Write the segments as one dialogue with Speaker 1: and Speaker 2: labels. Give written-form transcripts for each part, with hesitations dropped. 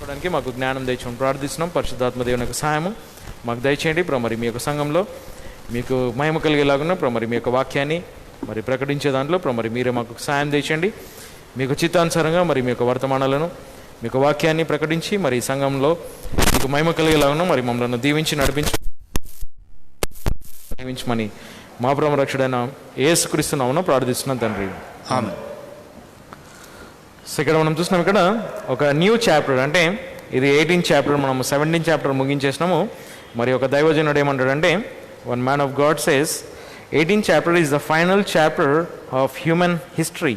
Speaker 1: చెప్పడానికి మాకు జ్ఞానం దయచేయమని ప్రార్థిస్తున్నాం. పరిశుద్ధాత్మ దేవుని యొక్క సహాయము మాకు దయచేయండి. ఇప్పుడు మరి మీ యొక్క సంఘంలో మీకు మహిమ కలిగేలాగున్నా ఇప్పుడు మరి మీ యొక్క వాక్యాన్ని మరి ప్రకటించే దాంట్లో ఇప్పుడు మరి మీరే మాకు సహాయం దయచేయండి. మీకు చిత్తానుసారంగా మరి మీ యొక్క వర్తమానాలను మీ యొక్క వాక్యాన్ని ప్రకటించి మరి సంఘంలో మీకు మహిమ కలిగేలాగున్నా మరి మమ్మల్ని దీవించి నడిపించమని మా ప్రభు రక్షకుడైన యేసుక్రీస్తు నామమున ప్రార్థిస్తున్నాం తండ్రి.
Speaker 2: ఆమేన్.
Speaker 1: సో ఇక్కడ మనం చూస్తున్నాం, ఇక్కడ ఒక న్యూ చాప్టర్, అంటే ఇది 18th చాప్టర్, మనం 17th చాప్టర్ ముగించేసినాము. మరి ఒక దైవజనుడు ఏమంటాడంటే, one man of God says 18th chapter is the final chapter of human history.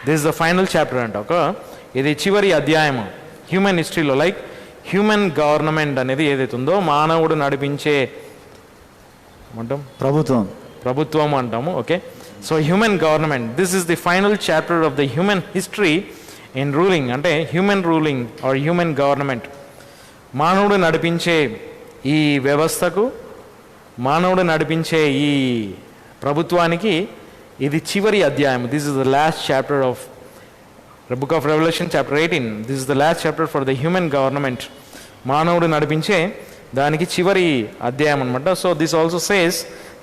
Speaker 1: This the final chapter అంట. ఇది చివరి అధ్యాయము హ్యూమన్ హిస్టరీలో. లైక్ హ్యూమన్ గవర్నమెంట్ అనేది ఏదైతే ఉందో, మానవుడు నడిపించే అంటాం ప్రభుత్వం అంటాము. Okay, so human government, this is the final chapter of the human history in ruling. అంటే human ruling or human government, మానవుడు నడిపించే ఈ వ్యవస్థకు, మానవుడు నడిపించే ఈ ప్రభుత్వానికి ఇది చివరి అధ్యాయం. This is the last chapter of the book of revolution chapter 18. This is the last chapter for the human government. మానవుడు నడిపించే దానికి చివరి అధ్యాయం అనమాట. So this also says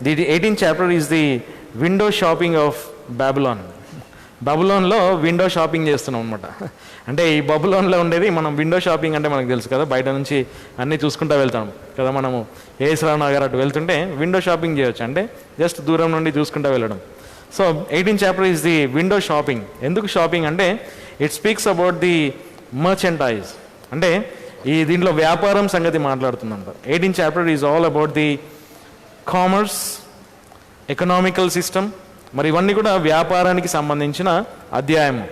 Speaker 1: the 18th chapter is the window shopping of Babylon. బబులోన్లో window shopping చేస్తున్నాం అనమాట. అంటే ఈ బబులోన్లో ఉండేది మనం విండో షాపింగ్ అంటే మనకు తెలుసు కదా, బయట నుంచి అన్నీ చూసుకుంటూ వెళ్తాం కదా. మనము ఏసురావు నగర్ అటు వెళ్తుంటే విండో షాపింగ్ చేయొచ్చు, అంటే జస్ట్ దూరం నుండి చూసుకుంటూ వెళ్ళడం. So 18th chapter is the window shopping. ఎందుకు షాపింగ్ అంటే it speaks about the merchandise, అంటే ఈ దీంట్లో వ్యాపారం సంగతి మాట్లాడుతుందంట. 18th chapter is all about the commerce, economical system, మరి ఇవన్నీ కూడా వ్యాపారానికి సంబంధించిన అధ్యాయము.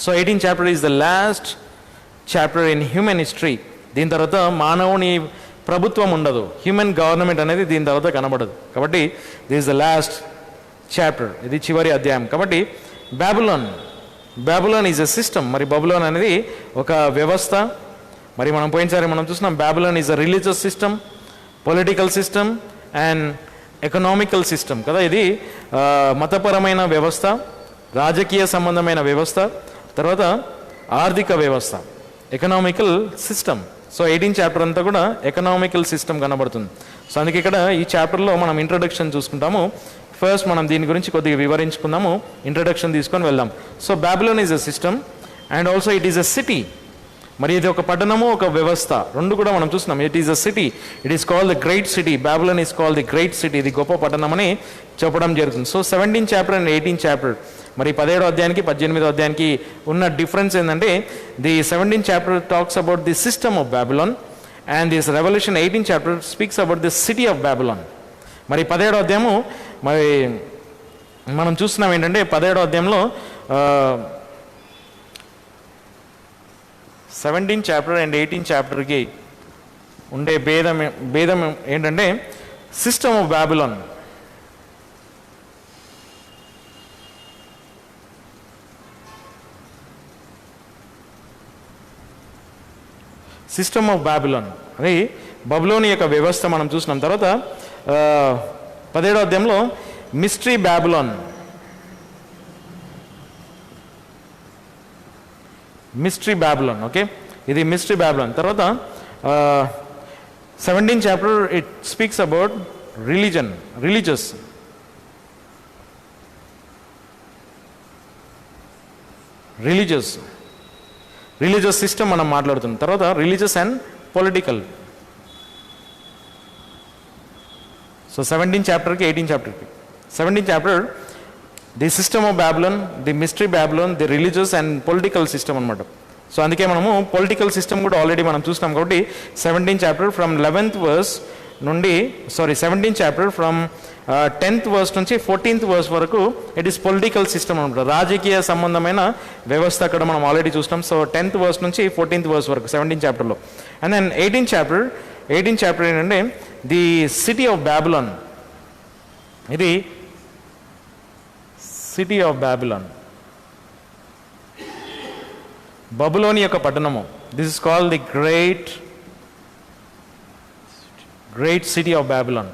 Speaker 1: So 18th chapter is the last chapter in human history. దీని తర్వాత మానవుని ప్రభుత్వం ఉండదు, హ్యూమన్ గవర్నమెంట్ అనేది దీని తర్వాత కనబడదు. కాబట్టి this is the last chapter, ఇది చివరి అధ్యాయం. కాబట్టి బాబులోన్ ఈజ్ ఎ సిస్టమ్. మరి బబులోన్ అనేది ఒక వ్యవస్థ. మరి మనం పోయినసారి మనం చూస్తున్నాం, బాబులోన్ is a religious system, political system and economical system కదా. ఇది మతపరమైన వ్యవస్థ, రాజకీయ సంబంధమైన వ్యవస్థ, తర్వాత ఆర్థిక వ్యవస్థ, economical system. So 18th chapter అంతా కూడా ఎకనామికల్ సిస్టమ్ కనబడుతుంది. సో అందుకే ఇక్కడ ఈ చాప్టర్లో మనం ఇంట్రడక్షన్ చూసుకుంటాము. ఫస్ట్ మనం దీని గురించి కొద్దిగా వివరించుకుందాము, ఇంట్రడక్షన్ తీసుకొని వెళ్దాం. So బాబులోన్ is a system and also it is a city. మరి ఇది ఒక పట్టణము, ఒక వ్యవస్థ, రెండు కూడా మనం చూస్తున్నాం. It is a city, it is called the great city. బాబులోన్ is called the great city, ఇది గొప్ప పట్టణం అని చెప్పడం జరుగుతుంది. So 17th chapter and 18th chapter, మరి 17వ అధ్యాయానికి 18వ అధ్యాయానికి ఉన్న డిఫరెన్స్ ఏంటంటే, the 17th chapter talks about the system of బాబులోన్ and this revolution 18th chapter speaks about the city of బాబులోన్. మరి 17వ అధ్యాయము మరి మనం చూస్తున్నాం ఏంటంటే, 17వ అధ్యాయంలో 17th చాప్టర్ అండ్ 18th చాప్టర్కి ఉండే భేదం ఏంటంటే, సిస్టమ్ ఆఫ్ బాబులోన్. సిస్టమ్ ఆఫ్ బాబులోన్ అది బబులోని యొక్క వ్యవస్థ మనం చూసినాం. తర్వాత 17వ అధ్యాయంలో మిస్టరీ బాబులోన్, మిస్టరీ బాబులోన్. ఓకే, ఇది మిస్టరీ బాబులోన్. తర్వాత 17th chapter it speaks about religious system మనం మాట్లాడుతున్నాం. తర్వాత religious and political. So 17th చాప్టర్కి 18th చాప్టర్కి 17th chapter the system of బాబులోన్, the mystery బాబులోన్, the religious and political system అనమాట. సో అందుకే మనము పొలిటికల్ సిస్టమ్ కూడా already మనం చూస్తాం. కాబట్టి 17th chapter from 11th verse నుండి 17th chapter from 10th verse నుంచి 14th verse వరకు ఇట్ ఈస్ పొలిటికల్ సిస్టమ్ అనమాట. రాజకీయ సంబంధమైన వ్యవస్థ అక్కడ మనం ఆల్రెడీ చూస్తాం. సో 10th వర్స్ నుంచి 14th వర్స్ వరకు 17th చాప్టర్లో. అండ్ దెన్ 18th చాప్టర్ ఏంటంటే ది సిటీ ఆఫ్ బాబులోన్. ఇది సిటీ ఆఫ్ బాబులోన్, బబులోని యొక్క పట్టణము. This is called the great city of Babylon.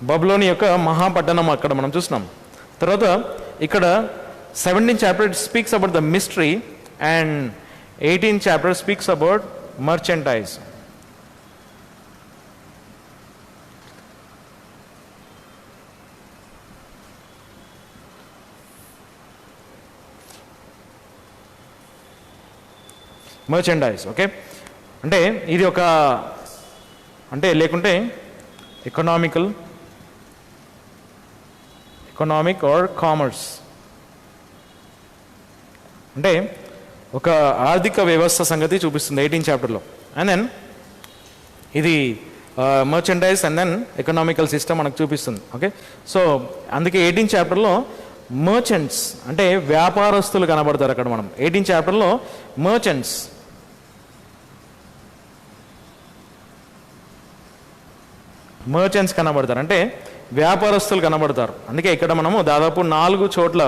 Speaker 1: బబులోని యొక్క మహాపట్టణం అక్కడ మనం చూస్తున్నాం. తర్వాత ఇక్కడ 17th chapter speaks about the mystery and 18th chapter speaks about merchandise. Merchandise, okay. అంటే ఇది ఒక అంటే లేకుంటే ఎకనామిక్ ఆర్ కామర్స్ అంటే ఒక ఆర్థిక వ్యవస్థ సంగతి చూపిస్తుంది 18th చాప్టర్లో. అండ్ దెన్ ఇది merchandise and then economical system మనకు చూపిస్తుంది, ఓకే. సో అందుకే 18th చాప్టర్లో మర్చెంట్స్ అంటే వ్యాపారస్తులు కనబడతారు అక్కడ. మనం 18th చాప్టర్లో మర్చెంట్స్ కనబడతారు, అంటే వ్యాపారస్తులు కనబడతారు. అందుకే ఇక్కడ మనము దాదాపు 4 చోట్ల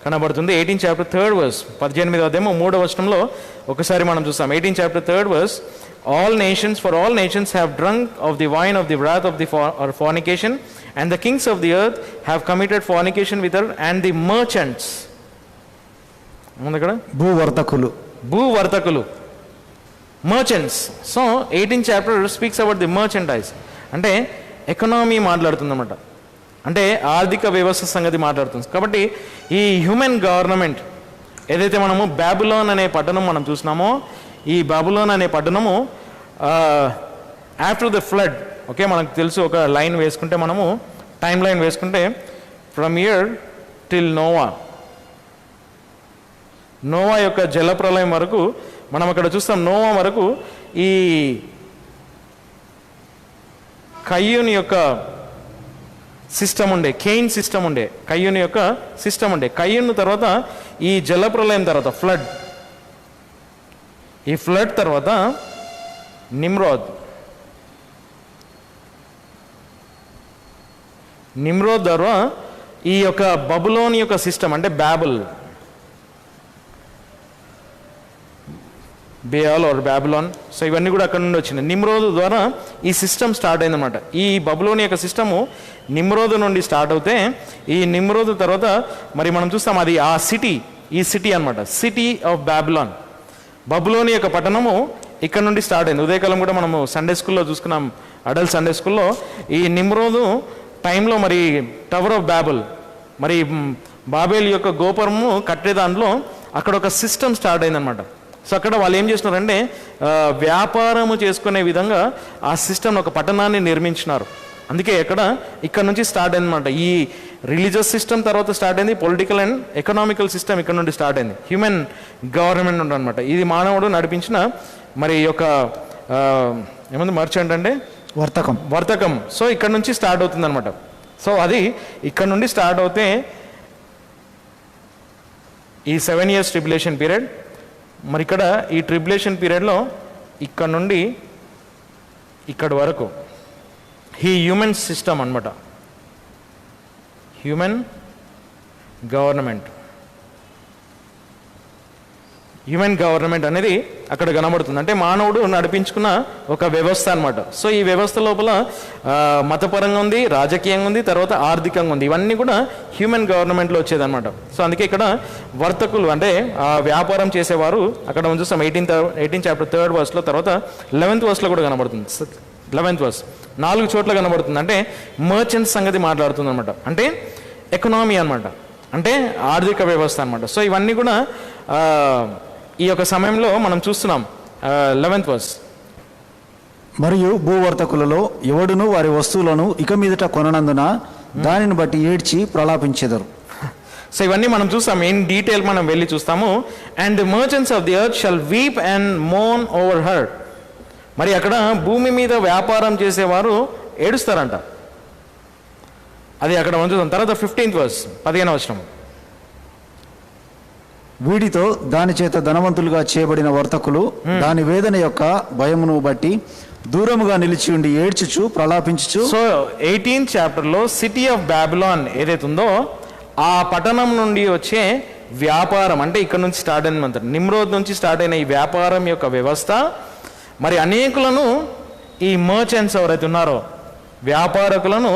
Speaker 1: కనబడుతుంది. 18th చాప్టర్ 3rd verse 18వ అధ్యాయము 3వ వచనంలో ఒకసారి మనం చూస్తాం. 18th chapter 3rd verse, all nations have drunk of the wine of the wrath of the fornication, and the kings of the earth have committed fornication with her, and the merchants. ఇక్కడ భూవర్తకులు merchants. So 18th chapter speaks about the merchandise, అంటే economy మాట్లాడుతుందన్నమాట, అంటే ఆర్థిక వ్యవస్థ సంగతి మాట్లాడుతుంది. కాబట్టి ఈ హ్యూమన్ గవర్నమెంట్ ఏదైతే మనము బాబిలోన్ అనే పట్టణం మనం చూసినామో, ఈ బాబిలోన్ అనే పట్టణము ఆఫ్టర్ ద ఫ్లడ్, ఓకే. మనకు తెలుసు, ఒక లైన్ వేసుకుంటే మనము టైం లైన్ వేసుకుంటే ఫ్రమ్ ఇయర్ టిల్ నోవా యొక్క జలప్రలయం వరకు మనం అక్కడ చూస్తాం. నోవా వరకు ఈ కయ్యూని యొక్క సిస్టమ్ ఉండే, కైన్ సిస్టమ్ ఉండే, కయ్యూని యొక్క సిస్టమ్ ఉండే. కయ్యూన్ తర్వాత ఈ జలప్రలయం తర్వాత ఫ్లడ్, ఈ ఫ్లడ్ తర్వాత నిమ్రోద్ ద్వారా ఈ యొక్క బబులోని యొక్క సిస్టమ్ అంటే బేయాల్ ఆర్ బాబిలోన్, సో ఇవన్నీ కూడా అక్కడ నుండి వచ్చినాయి. నిమ్రోద్ ద్వారా ఈ సిస్టమ్ స్టార్ట్ అయిందన్నమాట. ఈ బబులోని యొక్క సిస్టము నిమ్రోద్ నుండి స్టార్ట్ అవుతే, ఈ నిమ్రోద్ తర్వాత మరి మనం చూస్తాం అది ఈ సిటీ అనమాట, సిటీ ఆఫ్ బాబిలోన్. బబులోని యొక్క పట్టణము ఇక్కడ నుండి స్టార్ట్ అయింది. ఉదయకాలం కూడా మనము సండే స్కూల్లో చూసుకున్నాం, అడల్ట్ సండే స్కూల్లో. ఈ నిమ్రోదు టైంలో మరి టవర్ ఆఫ్ బాబెల్, మరి బాబేల్ యొక్క గోపురము కట్టే దాంట్లో అక్కడ ఒక సిస్టమ్ స్టార్ట్ అయిందనమాట. సో అక్కడ వాళ్ళు ఏం చేస్తున్నారంటే వ్యాపారము చేసుకునే విధంగా ఆ సిస్టమ్ ఒక పట్టణాన్ని నిర్మించినారు. అందుకే ఇక్కడ నుంచి స్టార్ట్ అయిందన్నమాట. ఈ రిలీజియస్ సిస్టమ్ తర్వాత స్టార్ట్ అయింది, పొలిటికల్ అండ్ ఎకనామికల్ సిస్టమ్ ఇక్కడ నుండి స్టార్ట్ అయింది. హ్యూమన్ గవర్నమెంట్ అనమాట. ఇది మానవుడు నడిపించిన మరి యొక్క ఏమంది మర్చెంట్ అంటే వర్తకం. సో ఇక్కడ నుంచి స్టార్ట్ అవుతుంది అనమాట. సో అది ఇక్కడ నుండి స్టార్ట్ అవుతే ఈ 7 years ట్రిబ్యులేషన్ పీరియడ్, మరి ఇక్కడ ఈ ట్రిబ్యులేషన్ పీరియడ్లో ఇక్కడ నుండి ఇక్కడ వరకు ఈ హ్యూమన్ సిస్టమ్ అనమాట, హ్యూమన్ గవర్నమెంట్ అనేది అక్కడ కనబడుతుంది. అంటే మానవుడు నడిపించుకున్న ఒక వ్యవస్థ అనమాట. సో ఈ వ్యవస్థ లోపల మతపరంగా ఉంది, రాజకీయంగా ఉంది, తర్వాత ఆర్థికంగా ఉంది. ఇవన్నీ కూడా హ్యూమన్ గవర్నమెంట్లో వచ్చేదన్నమాట. సో అందుకే ఇక్కడ వర్తకులు అంటే వ్యాపారం చేసేవారు అక్కడ మనం చూస్తాం 18th చాప్టర్ 3rd verse, తర్వాత 11th verse కూడా కనబడుతుంది. 11th verse 4 చోట్ల కనబడుతుంది. అంటే మర్చెంట్స్ సంగతి మాట్లాడుతుంది అనమాట, అంటే ఎకనామీ అనమాట, అంటే ఆర్థిక వ్యవస్థ అనమాట. సో ఇవన్నీ కూడా ఈ యొక్క సమయంలో మనం చూస్తున్నాం. 11th verse,
Speaker 2: మరియు భూవర్తకులలో ఎవడును వారి వస్తువులను ఇక మీదట కొననందున దానిని బట్టి ఏడ్చి ప్రలాపించెదరు.
Speaker 1: సో ఇవన్నీ మనం చూస్తాం, ఇన్ డీటెయిల్ మనం వెళ్ళి చూస్తాము. And the merchants of the earth shall weep and moan over her. మరి అక్కడ భూమి మీద వ్యాపారం చేసేవారు ఏడుస్తారంట. అది అక్కడ మనం చూస్తాం. తర్వాత 15th verse 15వ వచనం,
Speaker 2: వీడితో దాని చేత ధనవంతులుగా చేయబడిన వర్తకులు దాని వేదన యొక్క భయమును బట్టి దూరముగా నిలిచి ఉండి ఏడ్చుచు ప్రలాపించుచు.
Speaker 1: సో 18th చాప్టర్లో సిటీ ఆఫ్ బాబిలాన్ ఏదైతే ఉందో ఆ పట్టణం నుండి వచ్చే వ్యాపారం, అంటే ఇక్కడ నుంచి స్టార్ట్ అయింది, నిమ్రోద్ నుంచి స్టార్ట్ అయిన ఈ వ్యాపారం యొక్క వ్యవస్థ మరి అనేకులను ఈ మర్చెంట్స్ ఎవరైతే ఉన్నారో వ్యాపారకులను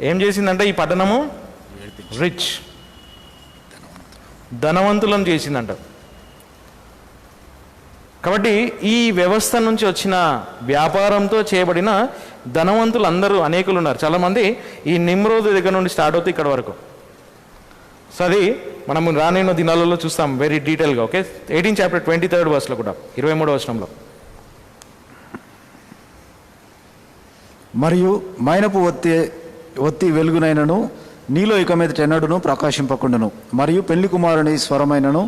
Speaker 1: ఏం చేసిందంటే ఈ పట్టణము ధనవంతులను చేసిందంట. కాబట్టి ఈ వ్యవస్థ నుంచి వచ్చిన వ్యాపారంతో చేయబడిన ధనవంతులు అందరూ అనేకులు ఉన్నారు. చాలామంది ఈ నిమ్రోదు దగ్గర నుండి స్టార్ట్ అవుతుంది ఇక్కడ వరకు. సో అది మనం రానున్న దినాలలో చూస్తాం వెరీ డీటెయిల్గా. ఓకే, 18 చాప్టర్ 23rd వర్స్లో కూడా 23వ వచనంలో.
Speaker 2: మరియు మైనపు ఒత్తి వెలుగునైనను నీలో ఇక మీద ఎన్నడును ప్రకాశింపకుండును. మరియు పెళ్లి కుమారుని స్వరమైనను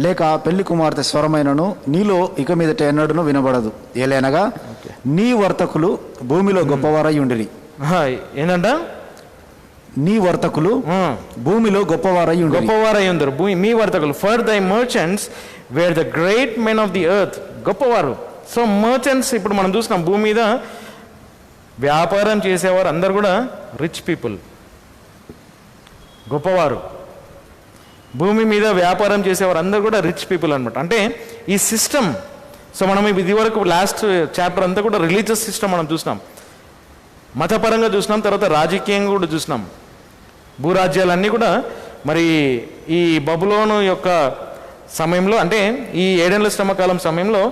Speaker 2: లేక పెళ్లి కుమార్తె స్వరమైనను నీలో ఇక మీదట ఎన్నడును వినబడదు. ఏలైనగా నీ వర్తకులు భూమిలో గొప్పవారై ఉండిరి.
Speaker 1: ఏంటంట?
Speaker 2: నీ వర్తకులు భూమిలో గొప్పవారై
Speaker 1: ఉందరు. మీ వర్తకులు, ఫర్ దై merchants wear the great men of the earth. గొప్పవారు. సో మర్చెంట్స్ ఇప్పుడు మనం చూసినాం, భూమి మీద వ్యాపారం చేసేవారు అందరు కూడా రిచ్ పీపుల్, గొప్పవారు. భూమి మీద వ్యాపారం చేసేవారు అందరు కూడా రిచ్ పీపుల్ అనమాట. అంటే ఈ సిస్టమ్, సో మనం ఇది వరకు లాస్ట్ చాప్టర్ అంతా కూడా రిలీజియస్ సిస్టమ్ మనం చూసినాం, మతపరంగా చూసినాం, తర్వాత రాజకీయంగా కూడా చూసినాం. భూరాజ్యాలన్నీ కూడా మరి ఈ బబులోను యొక్క సమయంలో, అంటే ఈ 7 ఏళ్ల శ్రమకాలం సమయంలో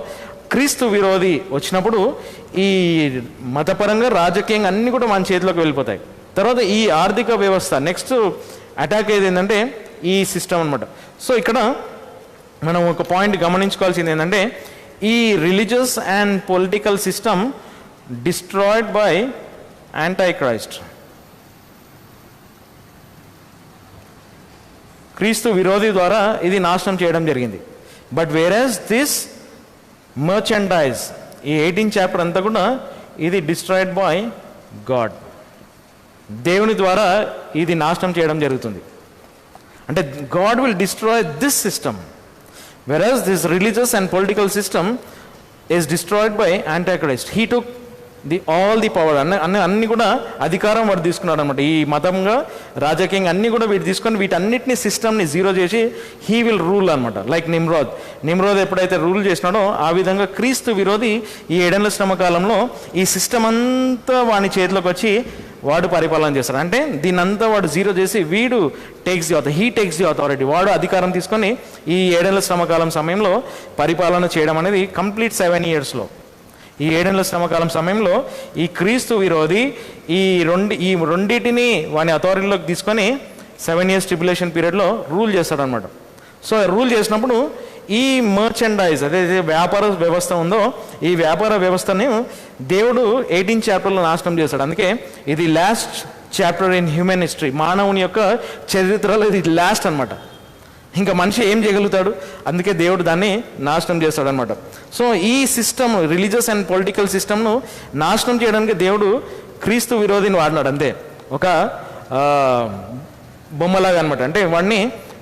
Speaker 1: క్రీస్తు విరోధి వచ్చినప్పుడు ఈ మతపరంగా రాజకీయంగా అన్నీ కూడా మన చేతిలోకి వెళ్ళిపోతాయి. తర్వాత ఈ ఆర్థిక వ్యవస్థ నెక్స్ట్ అటాక్ ఏది ఏంటంటే ఈ సిస్టమ్ అనమాట. సో ఇక్కడ మనం ఒక పాయింట్ గమనించుకోవాల్సింది ఏంటంటే ఈ religious and political system destroyed by anti Christ. క్రీస్తు విరోధి ద్వారా ఇది నాశనం చేయడం జరిగింది. బట్ వేరస్ దిస్ మర్చెండైజ్, ఈ 18 చాప్టర్ అంతా కూడా ఇది డిస్ట్రాయిడ్ బై గాడ్. దేవుని ద్వారా ఇది నాశనం చేయడం జరుగుతుంది. అంటే God will destroy this system, whereas this religious and political system is destroyed by antichrist. He took all the power. అన్ని కూడా అధికారం వాడు తీసుకున్నాడు అనమాట. ఈ మతంగా రాజకీయంగా అన్ని కూడా వీడు తీసుకొని వీటన్నిటిని సిస్టమ్ని జీరో చేసి హీ విల్ రూల్ అనమాట. లైక్ నిమ్రోద్ ఎప్పుడైతే రూల్ చేసినాడో ఆ విధంగా క్రీస్తు విరోధి ఈ 7 ఏళ్ల శ్రమ కాలంలో ఈ సిస్టమ్ అంతా వాని చేతిలోకి వచ్చి వాడు పరిపాలన చేస్తాడు. అంటే దీన్నంతా వాడు జీరో చేసి వీడు హీ టేక్స్ ది అథారిటీ. వాడు అధికారం తీసుకొని ఈ 7 ఏళ్ల శ్రమకాలం సమయంలో పరిపాలన చేయడం అనేది కంప్లీట్ 7 yearsలో. ఈ 7 ఏళ్ల శ్రమకాలం సమయంలో ఈ క్రీస్తు విరోధి ఈ రెండింటిని వాని అథారిటీలోకి తీసుకొని 7 years ట్రిబ్యులేషన్ పీరియడ్లో రూల్ చేస్తాడనమాట. సో రూల్ చేసినప్పుడు ఈ మర్చెండైజ్ అదైతే వ్యాపార వ్యవస్థ ఉందో ఈ వ్యాపార వ్యవస్థని దేవుడు 18 చాప్టర్లో నాశనం చేశాడు. అందుకే ఇది last chapter in human history. మానవుని యొక్క చరిత్రలో ఇది లాస్ట్ అనమాట. ఇంకా మనిషి ఏం చేయగలుగుతాడు? అందుకే దేవుడు దాన్ని నాశనం చేస్తాడనమాట. సో ఈ సిస్టమ్, రిలీజియస్ అండ్ పొలిటికల్ సిస్టమ్ను నాశనం చేయడానికి దేవుడు క్రీస్తు విరోధిని వాడినాడు. అంతే, ఒక బొమ్మలాగా అనమాట. అంటే వాడిని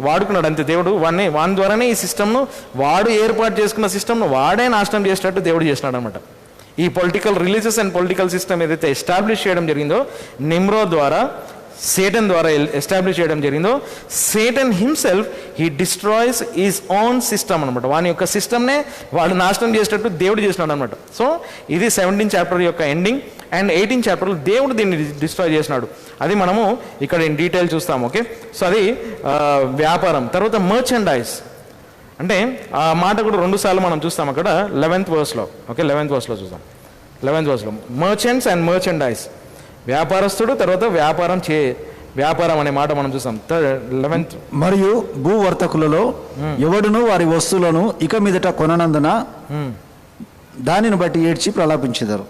Speaker 1: వాడుకున్నాడు అంతే దేవుడు. వాని ద్వారానే ఈ సిస్టమ్ను, వాడు ఏర్పాటు చేసుకున్న సిస్టమ్ను వాడే నాశనం చేసినట్టు దేవుడు చేసినాడు అనమాట. ఈ రిలీజియస్ అండ్ పొలిటికల్ సిస్టమ్ ఏదైతే ఎస్టాబ్లిష్ చేయడం జరిగిందో నిమ్రోద్ ద్వారా, సేటన్ ద్వారా ఎస్టాబ్లిష్ చేయడం జరిగిందో, Satan himself he destroys is own system అనమాట. వాని యొక్క సిస్టమ్నే వాడు నాశనం చేసేటట్టు దేవుడు చేసినాడు అనమాట. సో ఇది 17 చాప్టర్ యొక్క ఎండింగ్. అండ్ 18 చాప్టర్లో దేవుడు దీన్ని డిస్ట్రాయ్ చేసినాడు. అది మనము ఇక్కడ ఇన్ డీటెయిల్ చూస్తాము. ఓకే, సో అది వ్యాపారం. తర్వాత మర్చెండైజ్ అంటే ఆ మాట కూడా 2 సార్లు మనం చూస్తాం అక్కడ 11th verseలో. ఓకే, 11th verseలో చూద్దాం. 11th verseలో మర్చెంట్స్ అండ్ మర్చెండైజ్, వ్యాపారస్తుడు, తర్వాత వ్యాపారం అనే మాట మనం చూస్తాం. 11th.
Speaker 2: మరియు భూవర్తకులలో ఎవడును వారి వస్తువులను ఇక మీదట కొననందున దానిని బట్టి ఏడ్చి ప్రలాపించెదరు.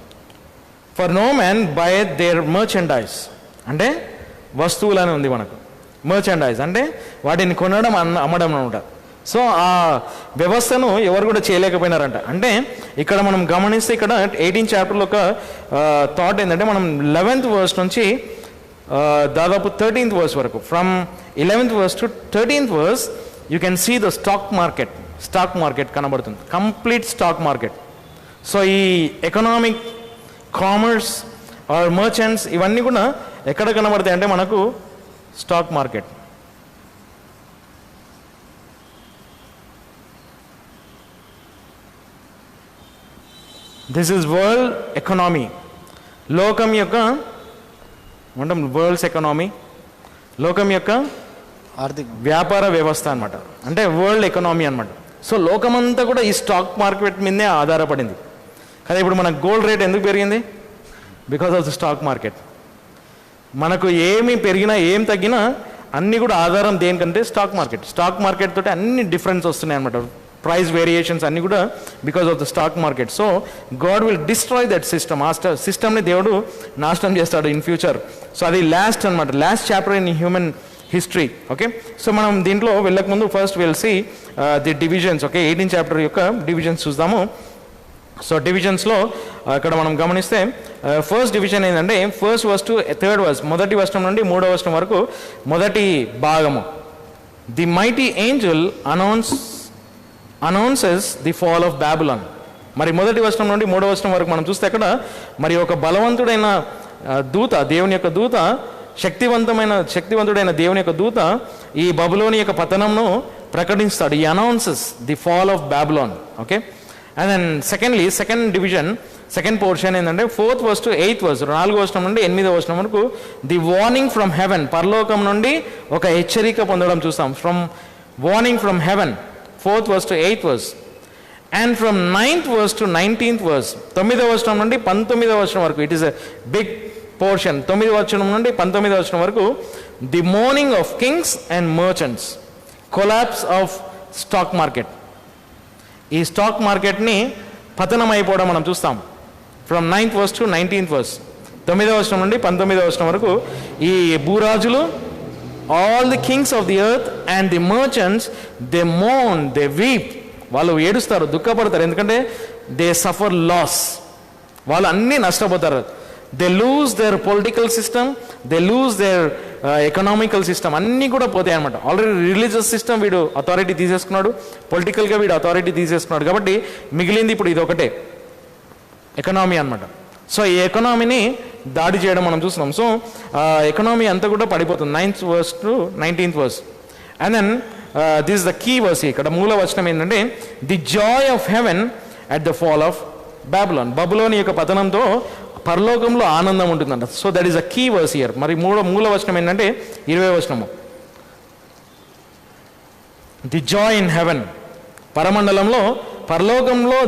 Speaker 1: For no man buy their merchandise అంటే వస్తువులని ఉంది మనకు. మర్చెండైజ్ అంటే వాటిని కొనడం, అమ్మడం అనమాట. సో ఆ వ్యవస్థను ఎవరు కూడా చేయలేకపోయినారంట. అంటే ఇక్కడ మనం గమనిస్తే ఇక్కడ 18 చాప్టర్లో ఒక థాట్ ఏంటంటే మనం 11th verse నుంచి దాదాపు 13th verse వరకు, from 11th verse to 13th verse you can see the stock market కనబడుతుంది, కంప్లీట్ స్టాక్ మార్కెట్. సో ఈ ఎకనామిక్, కామర్స్ ఆర్ మర్చెంట్స్ ఇవన్నీ కూడా ఎక్కడ కనబడతాయి అంటే మనకు stock market. This is world economy. లోకం యొక్క వరల్డ్స్ ఎకనామీ, లోకం యొక్క
Speaker 2: ఆర్థిక
Speaker 1: వ్యాపార వ్యవస్థ అనమాట. అంటే వరల్డ్ ఎకనామీ అనమాట. సో లోకమంతా కూడా ఈ స్టాక్ మార్కెట్ మీదే ఆధారపడింది కదా. ఇప్పుడు మన గోల్డ్ రేట్ ఎందుకు పెరిగింది? Because of the stock market. మనకు ఏమి పెరిగినా ఏం తగ్గినా అన్నీ కూడా ఆధారం దేనికంటే స్టాక్ మార్కెట్. స్టాక్ మార్కెట్ తోటి అన్ని డిఫరెన్స్ వస్తున్నాయి అనమాట. ప్రైస్ వేరియేషన్స్ అన్నీ కూడా because of the stock market. So God will destroy that system. ఆ సిస్టమ్ని దేవుడు నాశనం చేస్తాడు ఇన్ ఫ్యూచర్. సో అది లాస్ట్ అనమాట, last chapter in human history. Okay, so మనం దీంట్లో వెళ్ళకముందు first will see the divisions. Okay, 18 chapter యొక్క డివిజన్స్ చూద్దాము. సో డివిజన్స్లో ఇక్కడ మనం గమనిస్తే ఫస్ట్ డివిజన్ ఏంటంటే first verse to third verse, మొదటి వచనం నుండి 3వ వచనం వరకు మొదటి భాగము. The mighty Angel announces the fall of Babylon. మరి మొదటి వచనం నుండి 3వ వచనం వరకు మనం చూస్తే అక్కడ మరి ఒక బలవంతుడైన దూత, దేవుని యొక్క దూత, శక్తివంతుడైన దేవుని యొక్క దూత ఈ బబులోని యొక్క పతనంను ప్రకటిస్తాడు. ఈ announces the fall of Babylon. Okay, and then second division, second portion ఏంటంటే 4th verse to 8th verse, 4వ వచనం నుండి 8వ వచనం వరకు ది వార్నింగ్ ఫ్రమ్ హెవెన్, పరలోకం నుండి ఒక హెచ్చరిక పొందడం చూస్తాం. From warning from heaven, 4th verse to 8th verse. And from 9th verse to 19th verse, 9వ వచనం నుండి 19వ వచనం వరకు. It is a big portion. 9వ వచనం నుండి 19వ వచనం వరకు the mourning of kings and merchants, collapse of stock market. ఈ స్టాక్ మార్కెట్ని పతనం అయిపోవడం మనం చూస్తాం. From 9th verse to 19th verse, 9వ వచనం నుండి 19వ వచనం వరకు ఈ భూరాజులు, all the Kings of the earth and the merchants, they mourn, they weep. వాళ్ళు ఏడుస్తారు, దుఃఖపడతారు, ఎందుకంటే దే సఫర్ లాస్. వాళ్ళు అన్నీ నష్టపోతారు. They lose their political system, they lose their economical system, అన్నీ కూడా పోతాయి అనమాట. ఆల్రెడీ రిలీజియస్ సిస్టమ్ వీడు అథారిటీ తీసేసుకున్నాడు, పొలిటికల్గా వీడు అథారిటీ తీసేసుకున్నాడు, కాబట్టి మిగిలింది ఇప్పుడు ఇది ఒకటే, ఎకనామీ అనమాట. సో ఈ ఎకనామీని దాడి చేయడం మనం చూస్తున్నాం. సో ఎకనామీ అంతా కూడా పడిపోతుంది. 9th verse to 19th verse. And then this the key verse. ఇక్కడ మూల వచనం ఏంటంటే the joy of heaven at the fall of Babylon. బబులోని యొక్క పతనంతో పరలోకంలో ఆనందం ఉంటుందంట. So that is a key verse here. మరి మూల వచనం ఏంటంటే 20వ వచనము, ది జాయ్ ఇన్ హెవెన్, పరమండలంలో పరలోకంలో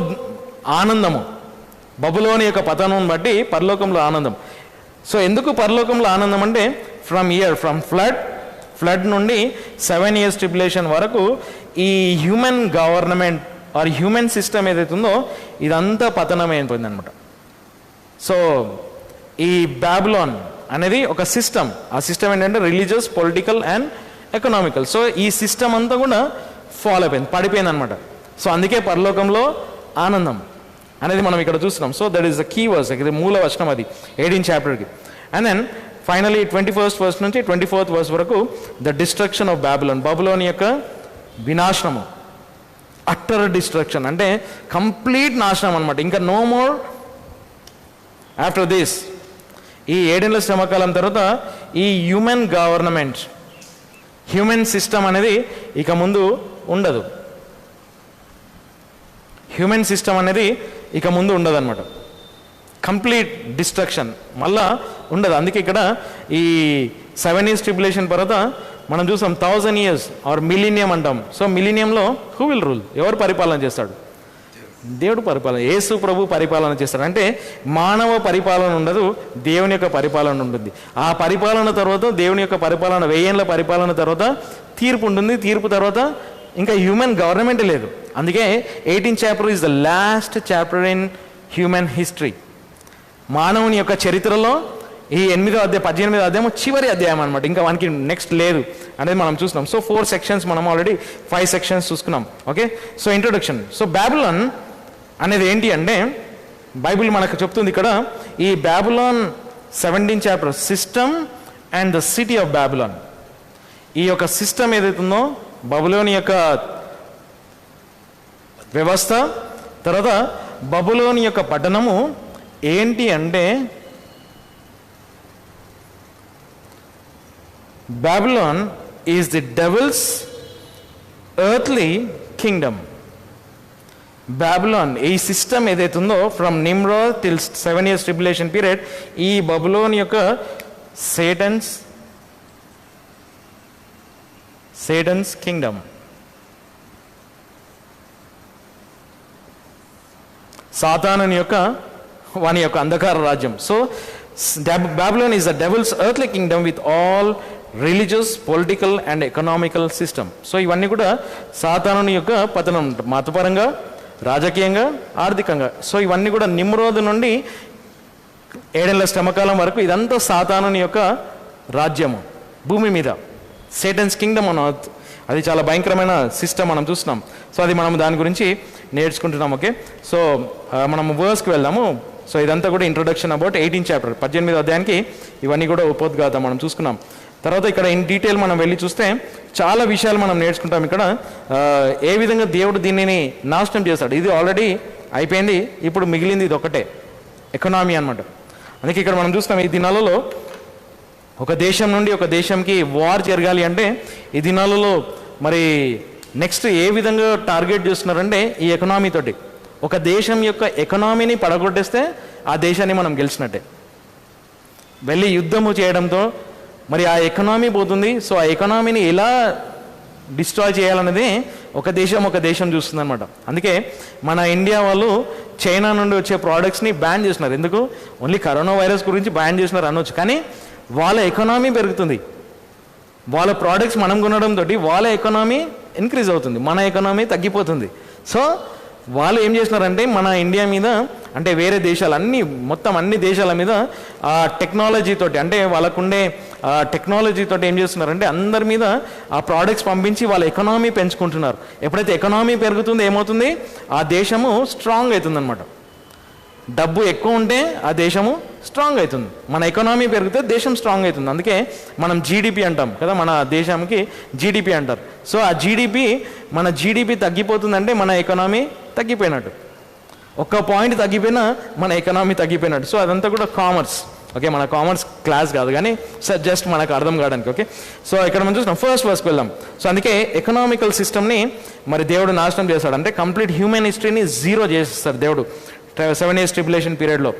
Speaker 1: ఆనందము. బబులోని యొక్క పతనం బట్టి పరలోకంలో ఆనందం. సో ఎందుకు పరలోకంలో ఆనందం అంటే ఫ్రమ్ ఫ్లడ్ నుండి 7 years ట్రిబులేషన్ వరకు ఈ human government are human system ఏదైతే ఉందో ఇదంతా పతనం అయిపోయింది అనమాట. సో ఈ బాబిలోన్ అనేది ఒక సిస్టమ్. ఆ సిస్టమ్ ఏంటంటే religious, political and economical. So ఈ సిస్టమ్ అంతా కూడా ఫాల్ అయిపోయింది, పడిపోయింది అనమాట. సో అందుకే పరలోకంలో ఆనందం అనేది మనం ఇక్కడ చూస్తున్నాం. So that is the key verse, ఇది మూల వచనం అది 18th చాప్టర్కి. And then finally 21st verse నుంచి 24th verse వరకు ద డిస్ట్రక్షన్ ఆఫ్ బాబిలోన్, బబులోని యొక్క వినాశనము, అట్టర్ డిస్ట్రక్షన్ అంటే కంప్లీట్ నాశనం అనమాట. ఇంకా నో మోర్ ఆఫ్టర్ దిస్. ఈ 7 ఏళ్ల శ్రమకాలం తర్వాత ఈ హ్యూమన్ గవర్నమెంట్, హ్యూమన్ సిస్టమ్ అనేది ఇక ముందు ఉండదు. హ్యూమన్ సిస్టమ్ అనేది ఇక ముందు ఉండదు అనమాట. కంప్లీట్ డిస్ట్రక్షన్ మళ్ళా ఉండదు. అందుకే ఇక్కడ ఈ 7 years ట్రిబులేషన్ తర్వాత మనం చూసాం 1000 years ఆర్ మిలీనియం అంటాం. సో మిలీనియంలో హూ విల్ రూల్, ఎవరు పరిపాలన చేస్తాడు? దేవుడు పరిపాలన, యేసు ప్రభు పరిపాలన చేస్తాడు. అంటే మానవ పరిపాలన ఉండదు, దేవుని యొక్క పరిపాలన ఉంటుంది. ఆ పరిపాలన తర్వాత, దేవుని యొక్క పరిపాలన, 1000 ఏళ్ల పరిపాలన తర్వాత తీర్పు ఉంటుంది. తీర్పు తర్వాత ఇంకా హ్యూమన్ గవర్నమెంట్ లేదు. అందుకే 18th chapter is the last chapter in human history. మానవుని యొక్క చరిత్రలో ఈ 8వ అధ్యాయం 18వ అధ్యాయం చివరి అధ్యాయం అనమాట. ఇంకా వానికి నెక్స్ట్ లేదు అనేది మనం చూస్తున్నాం. సో 4 sections, మనం ఆల్రెడీ 5 sections చూసుకున్నాం. Okay, so introduction. So Babylon అనేది ఏంటి అంటే బైబిల్ మనకు చెప్తుంది ఇక్కడ ఈ Babylon 17th chapter system and the city of Babylon. ఈ యొక్క సిస్టమ్ ఏదైతుందో బబులోని యొక్క వ్యవస్థ, తర్వాత బబులోని యొక్క పట్టణము ఏంటి అంటే Babylon is the devil's earthly kingdom. Babylon ఈ సిస్టమ్ ఏదైతుందో from Nimrod till 7 years tribulation period, ఈ బబులోన్ యొక్క సేటన్స్ కింగ్డమ్. సాతానుని యొక్క వాని యొక్క అంధకార రాజ్యం. So Babylon is the devil's earthly kingdom with all religious, political and economical system. So ఇవన్నీ కూడా సాతానుని యొక్క పతనం, మతపరంగా, రాజకీయంగా, ఆర్థికంగా. సో ఇవన్నీ కూడా నిమ్రోదు నుండి 7 ఏళ్ల శ్రమకాలం వరకు ఇదంతా సాతానుని యొక్క రాజ్యము భూమి మీద, సేటన్స్ కింగ్డమ్ అన్న అది చాలా భయంకరమైన సిస్టమ్ మనం చూస్తున్నాం. సో అది మనం దాని గురించి నేర్చుకుంటున్నాం. ఓకే, సో మనము వర్స్కి వెళ్దాము. సో ఇదంతా కూడా ఇంట్రొడక్షన్ అబౌట్ 18th చాప్టర్, 18వ అధ్యాయానికి ఇవన్నీ కూడా ఉపోద్ఘాతం మనం చూసుకున్నాం. తర్వాత ఇక్కడ ఇన్ డీటెయిల్ మనం వెళ్ళి చూస్తే చాలా విషయాలు మనం నేర్చుకుంటాం. ఇక్కడ ఏ విధంగా దేవుడు దీనిని నాశనం చేస్తాడు. ఇది ఆల్రెడీ అయిపోయింది, ఇప్పుడు మిగిలింది ఇది ఒకటే, ఎకనామీ అనమాట. అందుకే ఇక్కడ మనం చూస్తాం ఈ దినాలలో ఒక దేశం నుండి ఒక దేశంకి వార్ జరగాలి అంటే ఈ దినాలలో మరి నెక్స్ట్ ఏ విధంగా టార్గెట్ చేస్తున్నారంటే ఈ ఎకనామీ తోటి. ఒక దేశం యొక్క ఎకనామీని పడగొట్టేస్తే ఆ దేశాన్ని మనం గెలిచినట్టే. వెళ్ళి యుద్ధము చేయడంతో మరి ఆ ఎకనామీ పోతుంది. సో ఆ ఎకనామీని ఎలా డిస్ట్రాయ్ చేయాలనేది ఒక దేశం చూస్తుంది అనమాట. అందుకే మన ఇండియా వాళ్ళు చైనా నుండి వచ్చే ప్రోడక్ట్స్ని బ్యాన్ చేసినారు. ఎందుకు? ఓన్లీ కరోనా వైరస్ గురించి బ్యాన్ చేసినారు అనొచ్చు, కానీ వాళ్ళ ఎకనామీ పెరుగుతుంది. వాళ్ళ ప్రోడక్ట్స్ మనం కొనడంతో వాళ్ళ ఎకనామీ ఇంక్రీజ్ అవుతుంది, మన ఎకనామీ తగ్గిపోతుంది. సో వాళ్ళు ఏం చేసినారంటే మన ఇండియా మీద, అంటే వేరే దేశాలు మొత్తం అన్ని దేశాల మీద ఆ టెక్నాలజీతోటి, అంటే వాళ్ళకుండే టెక్నాలజీతోటి ఏం చేస్తున్నారంటే అందరి మీద ఆ ప్రోడక్ట్స్ పంపించి వాళ్ళ ఎకనామీ పెంచుకుంటున్నారు. ఎప్పుడైతే ఎకనామీ పెరుగుతుందో ఏమవుతుంది, ఆ దేశము స్ట్రాంగ్ అవుతుంది అనమాట. డబ్బు ఎక్కువ ఉంటే ఆ దేశము స్ట్రాంగ్ అవుతుంది. మన ఎకనామీ పెరిగితే దేశం స్ట్రాంగ్ అవుతుంది. అందుకే మనం జీడిపి అంటాం కదా, మన దేశానికి జీడిపి అంటారు. సో ఆ మన జీడిపి తగ్గిపోతుందంటే మన ఎకనామీ తగ్గిపోయినట్టు. ఒక్క పాయింట్ తగ్గిపోయినా మన ఎకనామీ తగ్గిపోయినట్టు. సో అదంతా కూడా కామర్స్. ఓకే, మన కామర్స్ క్లాస్ కాదు, కానీ సార్ జస్ట్ మనకు అర్థం కావడానికి. ఓకే, సో ఇక్కడ మనం చూసినాం ఫస్ట్ వర్స్కి వెళ్దాం. సో అందుకే ఎకనామికల్ సిస్టమ్ని మరి దేవుడు నాశనం చేస్తాడు. అంటే కంప్లీట్ హ్యూమన్ హిస్టరీని జీరో చేసేస్తాడు దేవుడు 7 years ట్రిబులేషన్ పీరియడ్లో.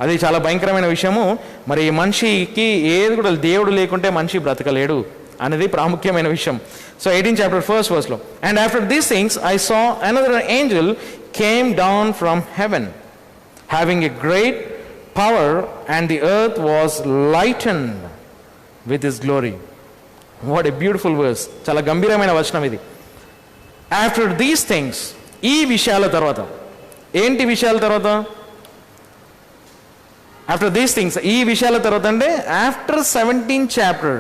Speaker 1: అది చాలా భయంకరమైన విషయము. మరి మనిషికి ఏది కూడా దేవుడు లేకుంటే మనిషి బ్రతకలేడు అనేది ప్రాముఖ్యమైన విషయం. So 18th chapter 1st verse, and after these things I saw another angel came down from heaven having a great power, and the earth was lightened with his glory. What a beautiful verse. చాలా గంభీరమైన వచనం ఇది. After these things, ఈ విషయాల తర్వాత, ఏంటి విషయాల తర్వాత? ఆఫ్టర్ దీస్ థింగ్స్, ఈ విషయాల తర్వాత అంటే after 17th chapter,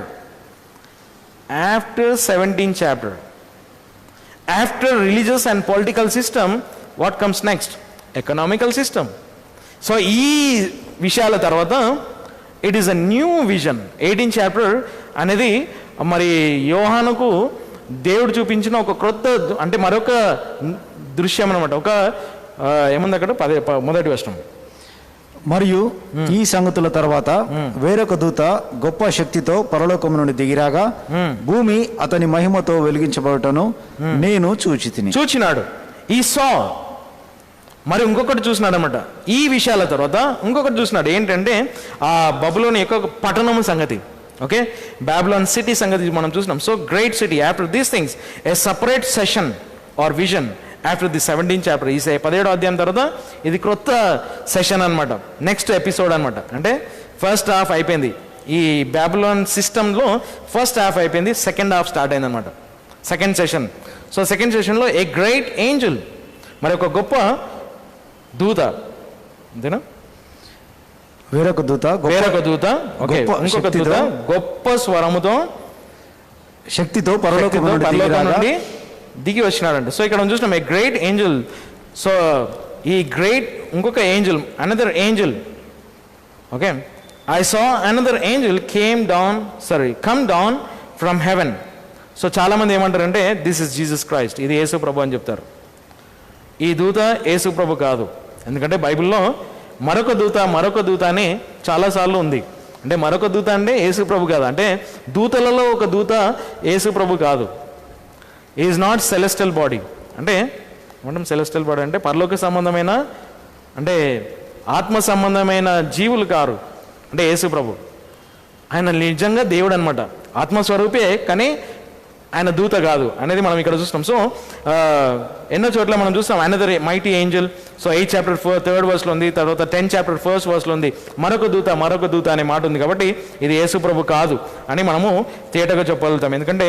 Speaker 1: after religious and political system, what comes next? Economical system. So ఈ విషయాల తర్వాత it is a new vision. 18th chapter అనేది మరి యోహానుకు దేవుడు చూపించిన ఒక క్రొత్త, అంటే మరొక దృశ్యం అనమాట. ఒక ఏముంది అక్కడ, మొదటి వచనం.
Speaker 2: మరియు ఈ సంగతుల తర్వాత వేరొక దూత గొప్ప శక్తితో పరలోకము నుండి దిగిరాగా భూమి అతని మహిమతో వెలిగించబడటను నేను చూచినాడు. ఈ సా మరి ఇంకొకటి చూసినాడు అనమాట. ఈ విషయాల తర్వాత ఇంకొకటి చూసినాడు. ఏంటంటే ఆ బబులోని యొక్క పట్టణము సంగతి. ఓకే, బాబిలోన్ సిటీ సంగతి మనం చూసినాం. So great city. After these things A separate session are vision after the 17th chapter. ఈ 17వ అధ్యాయం తర్వాత ఇది క్రొత్త సెషన్ అనమాట, నెక్స్ట్ ఎపిసోడ్ అనమాట. అంటే ఫస్ట్ హాఫ్ అయిపోయింది, ఈ బాబిలోన్ సిస్టంలో ఫస్ట్ హాఫ్ అయిపోయింది, సెకండ్ హాఫ్ స్టార్ట్ అయింది అనమాట, సెకండ్ సెషన్. సో సెకండ్ సెషన్లో ఏ గ్రేట్ ఏంజల్, మరి ఒక గొప్ప దూత, అంతేనా? వేరొక దూత
Speaker 1: ఇంకొక దూత గొప్ప స్వరముతో
Speaker 2: శక్తితో పరలోకము నుండి
Speaker 1: దిగి వచ్చినాడంట. సో ఇక్కడ చూసినాం ఏ గ్రేట్ ఏంజల్. సో ఈ గ్రేట్ ఇంకొక Angel, another Angel. Okay, I saw another Angel come down from heaven. So చాలామంది ఏమంటారంటే దిస్ ఇస్ జీసస్ క్రైస్ట్, ఇది యేసు ప్రభు అని చెప్తారు. ఈ దూత యేసు ప్రభు కాదు. ఎందుకంటే బైబిల్లో మరొక దూత అని చాలాసార్లు ఉంది. అంటే మరొక దూత అంటే యేసు ప్రభు కాదు. అంటే దూతలలో ఒక దూత యేసు ప్రభు కాదు. Is not celestial body. అంటే ఏమంటాం సెలెస్టియల్ బాడీ అంటే పరలోక సంబంధమైన, అంటే ఆత్మ సంబంధమైన జీవులు కారు. అంటే యేసు ప్రభు ఆయన నిజంగా దేవుడు అనమాట, ఆత్మస్వరూపే, కానీ ఆయన దూత కాదు అనేది మనం ఇక్కడ చూస్తాం. సో ఎన్నో చోట్ల మనం చూస్తాం another mighty Angel. So 8th chapter 3rd verse లో ఉంది, తర్వాత 10th chapter 1st verse లో ఉంది, మరొక దూత అనే మాట ఉంది. కాబట్టి ఇది యేసు ప్రభు కాదు అని మనము తేటగా చెప్పగలుగుతాం. ఎందుకంటే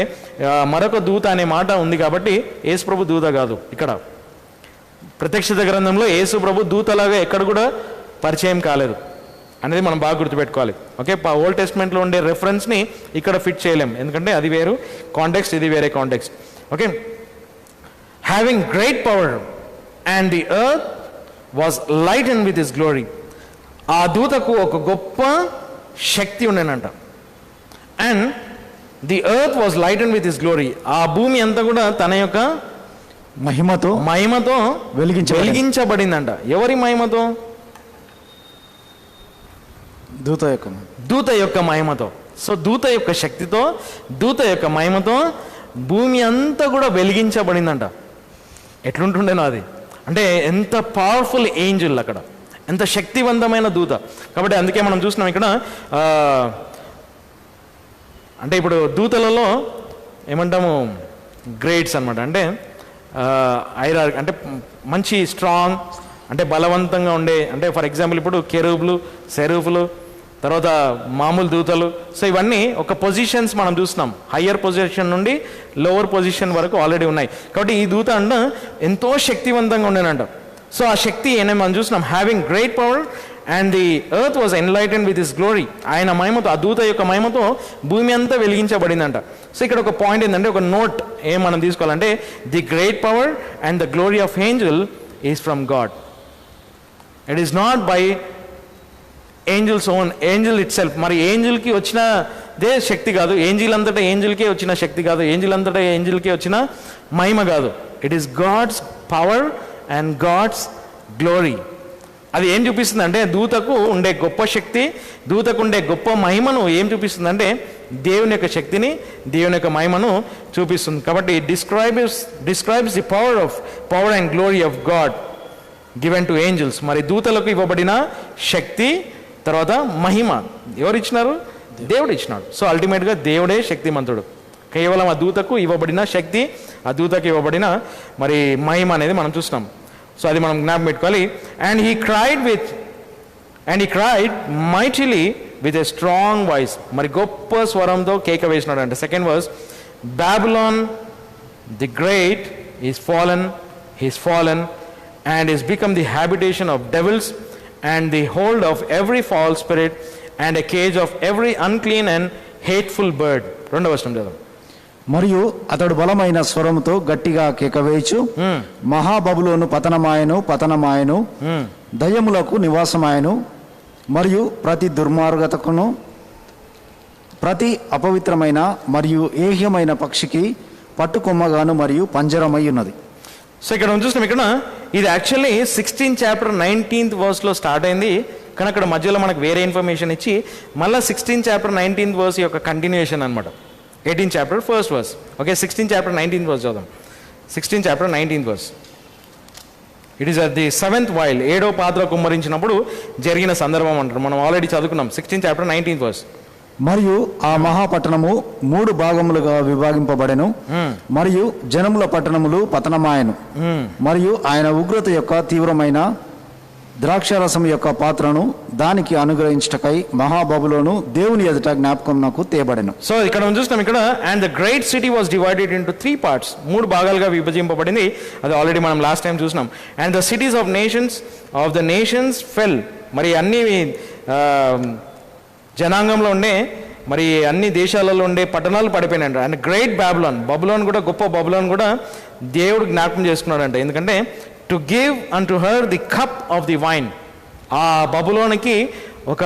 Speaker 1: మరొక దూత అనే మాట ఉంది కాబట్టి యేసు ప్రభు దూత కాదు. ఇక్కడ ప్రత్యక్షత గ్రంథంలో యేసు ప్రభు దూతలాగా ఎక్కడ కూడా పరిచయం కాలేదు అనేది మనం బాగా గుర్తుపెట్టుకోవాలి. ఓకే, ఓల్డ్ టెస్ట్మెంట్లో ఉండే రెఫరెన్స్ని ఇక్కడ ఫిట్ చేయలేం, ఎందుకంటే అది వేరు కాంటెక్స్ట్, ఇది వేరే context. Okay, having great power and the earth was lighten with his glory. ఆ దూతకు ఒక గొప్ప శక్తి ఉండేనంట. And the earth was lighten with his glory. ఆ భూమి అంతా కూడా తన యొక్క మహిమతో వెలిగించబడిందంట. ఎవరి మహిమతో? దూత యొక్క మహిమతో. సో దూత యొక్క శక్తితో, దూత యొక్క మహిమతో భూమి అంతా కూడా వెలిగించబడిందంట. ఎట్లుంటుండేనో అది, అంటే ఎంత పవర్ఫుల్ ఏంజల్ అక్కడ, ఎంత శక్తివంతమైన దూత. కాబట్టి అందుకే మనం చూస్తున్నాం ఇక్కడ అంటే ఇప్పుడు దూతలలో ఏమంటాము గ్రేడ్స్ అన్నమాట. అంటే ఐరార్ అంటే మంచి స్ట్రాంగ్, అంటే బలవంతంగా ఉండే, అంటే ఫర్ ఎగ్జాంపుల్ ఇప్పుడు కెరూబులు, సెరూఫులు, తర్వాత మామూలు దూతలు. సో ఇవన్నీ ఒక పొజిషన్స్ మనం చూస్తున్నాం, హయ్యర్ పొజిషన్ నుండి లోవర్ పొజిషన్ వరకు ఆల్రెడీ ఉన్నాయి. కాబట్టి ఈ దూత అంట ఎంతో శక్తివంతంగా ఉండేనంట. సో ఆ శక్తి ఏమైనా మనం చూస్తున్నాం, having great power and the earth was enlighten with his glory. ఆయన మహిమతో, ఆ దూత యొక్క మహిమతో భూమి అంతా వెలిగించబడిందంట. సో ఇక్కడ ఒక పాయింట్ ఏంటంటే, ఒక నోట్ ఏం మనం తీసుకోవాలంటే, the great power and the glory of Angel is from God. It is not by angels own, Angel it self. మరి ఏంజల్కి వచ్చినదే శక్తి కాదు, ఏంజిల్ అంతటా ఏంజల్కే వచ్చిన శక్తి కాదు, ఏంజిల్ అంతటా ఏంజల్కే వచ్చిన మహిమ కాదు. It is God's power and God's glory. అది ఏం చూపిస్తుంది అంటే, దూతకు ఉండే గొప్ప శక్తి, దూతకు ఉండే గొప్ప మహిమను ఏం చూపిస్తుంది అంటే, దేవుని యొక్క శక్తిని, దేవుని యొక్క మహిమను చూపిస్తుంది. కాబట్టి describes the power and glory of God given to angels. మరి దూతలకు ఇవ్వబడిన శక్తి, తర్వాత మహిమ ఎవరు ఇచ్చినారు? దేవుడు ఇచ్చినాడు. సో అల్టిమేట్గా దేవుడే శక్తిమంతుడు. కేవలం ఆ దూతకు ఇవ్వబడిన శక్తి, ఆ దూతకు ఇవ్వబడిన మరి మహిమ అనేది మనం చూస్తున్నాం. సో అది మనం జ్ఞాపకం పెట్టుకోవాలి. And he cried mightily with a strong voice. మరి గొప్ప స్వరంతో కేక వేసినాడు అంటే. Second verse, Babylon the great is fallen and is become the habitation of devils and the hold of every false spirit and a cage of every unclean and hateful bird. రెండవ వచనం చదువు.
Speaker 2: మరియు అతడు బలమైన స్వరముతో గట్టిగా కేకవేయచ్చు, మహాబబులోను పతనమాయను, దయ్యములకు నివాసమాయను, మరియు ప్రతి దుర్మార్గతకును ప్రతి అపవిత్రమైన మరియు ఏహ్యమైన పక్షికి పట్టుకొమ్మగాను మరియు పంజరమై ఉన్నది.
Speaker 1: సో ఇక్కడ మనం చూస్తున్నాం, ఇక్కడ ఇది actually 16th chapter 19th verse start అయింది. కానీ అక్కడ మధ్యలో మనకు వేరే ఇన్ఫర్మేషన్ ఇచ్చి మళ్ళీ 16th chapter 19th verse యొక్క కంటిన్యూషన్ అనమాట. 18th chapter 1st verse. Okay, 16th chapter 19th verse చదుదాం. 16th chapter 19th verse. It is at the 7th vial, 7వ పాత్ర కుమ్మరించినప్పుడు జరిగిన సందర్భం అంటారు. మనం ఆల్రెడీ చదువుకున్నాం 16th chapter 19th verse.
Speaker 2: మరియు ఆ మహాపట్టణము 3 భాగములుగా విభాగింపబడెను, మరియు జనముల పట్టణములు పతనమాయను, మరియు ఆయన ఉగ్రత యొక్క తీవ్రమైన ద్రాక్షారసం యొక్క పాత్రను దానికి అనుగ్రహించటకై మహాబబులోను దేవుని ఎదుట జ్ఞాపకమునకు తేబడెను. సో
Speaker 1: ఇక్కడ మనం చూస్తాం, ఇక్కడ and the great city was divided into 3 parts, 3 భాగాలుగా విభజింపబడింది. అది ఆల్రెడీ మనం లాస్ట్ టైం చూసినాం. And the cities of the nations fell. మరి అన్ని జనాంగంలో ఉండే, మరి అన్ని దేశాలలో ఉండే పట్టణాలు పడిపోయినాయంట. అండ్ గ్రేట్ బబులోన్ కూడా, గొప్ప బబులోన్ కూడా దేవుడు జ్ఞాపకం చేసుకున్నాడంట. ఎందుకంటే to give an to her the cup of the wine. ఆ బబులోనికి ఒక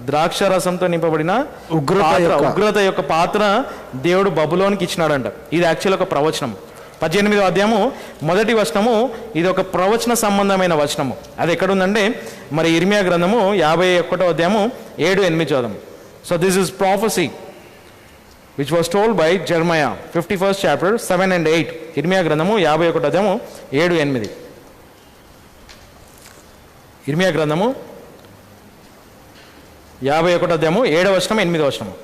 Speaker 1: ద్రాక్షరసంతో నింపబడిన ఉగ్రత యొక్క పాత్ర దేవుడు బబులోనికి ఇచ్చినాడంట. ఇది యాక్చువల్ ఒక ప్రవచనం. 18వ అధ్యాయము 1వ వచనము ఇది ఒక ప్రవచన సంబంధమైన వచనము. అది ఎక్కడుందంటే మరి ఇర్మియా గ్రంథము 51వ అధ్యాయము 7-8 చదువు. So this is prophecy which was told by జెర్మయా 51st chapter 7 and 8. ఇర్మియా గ్రంథము 51వ అధ్యాయము 7-8. ఇర్మియా గ్రంథము 51వ అధ్యాయము 7వ వచనం 8వ వచనము.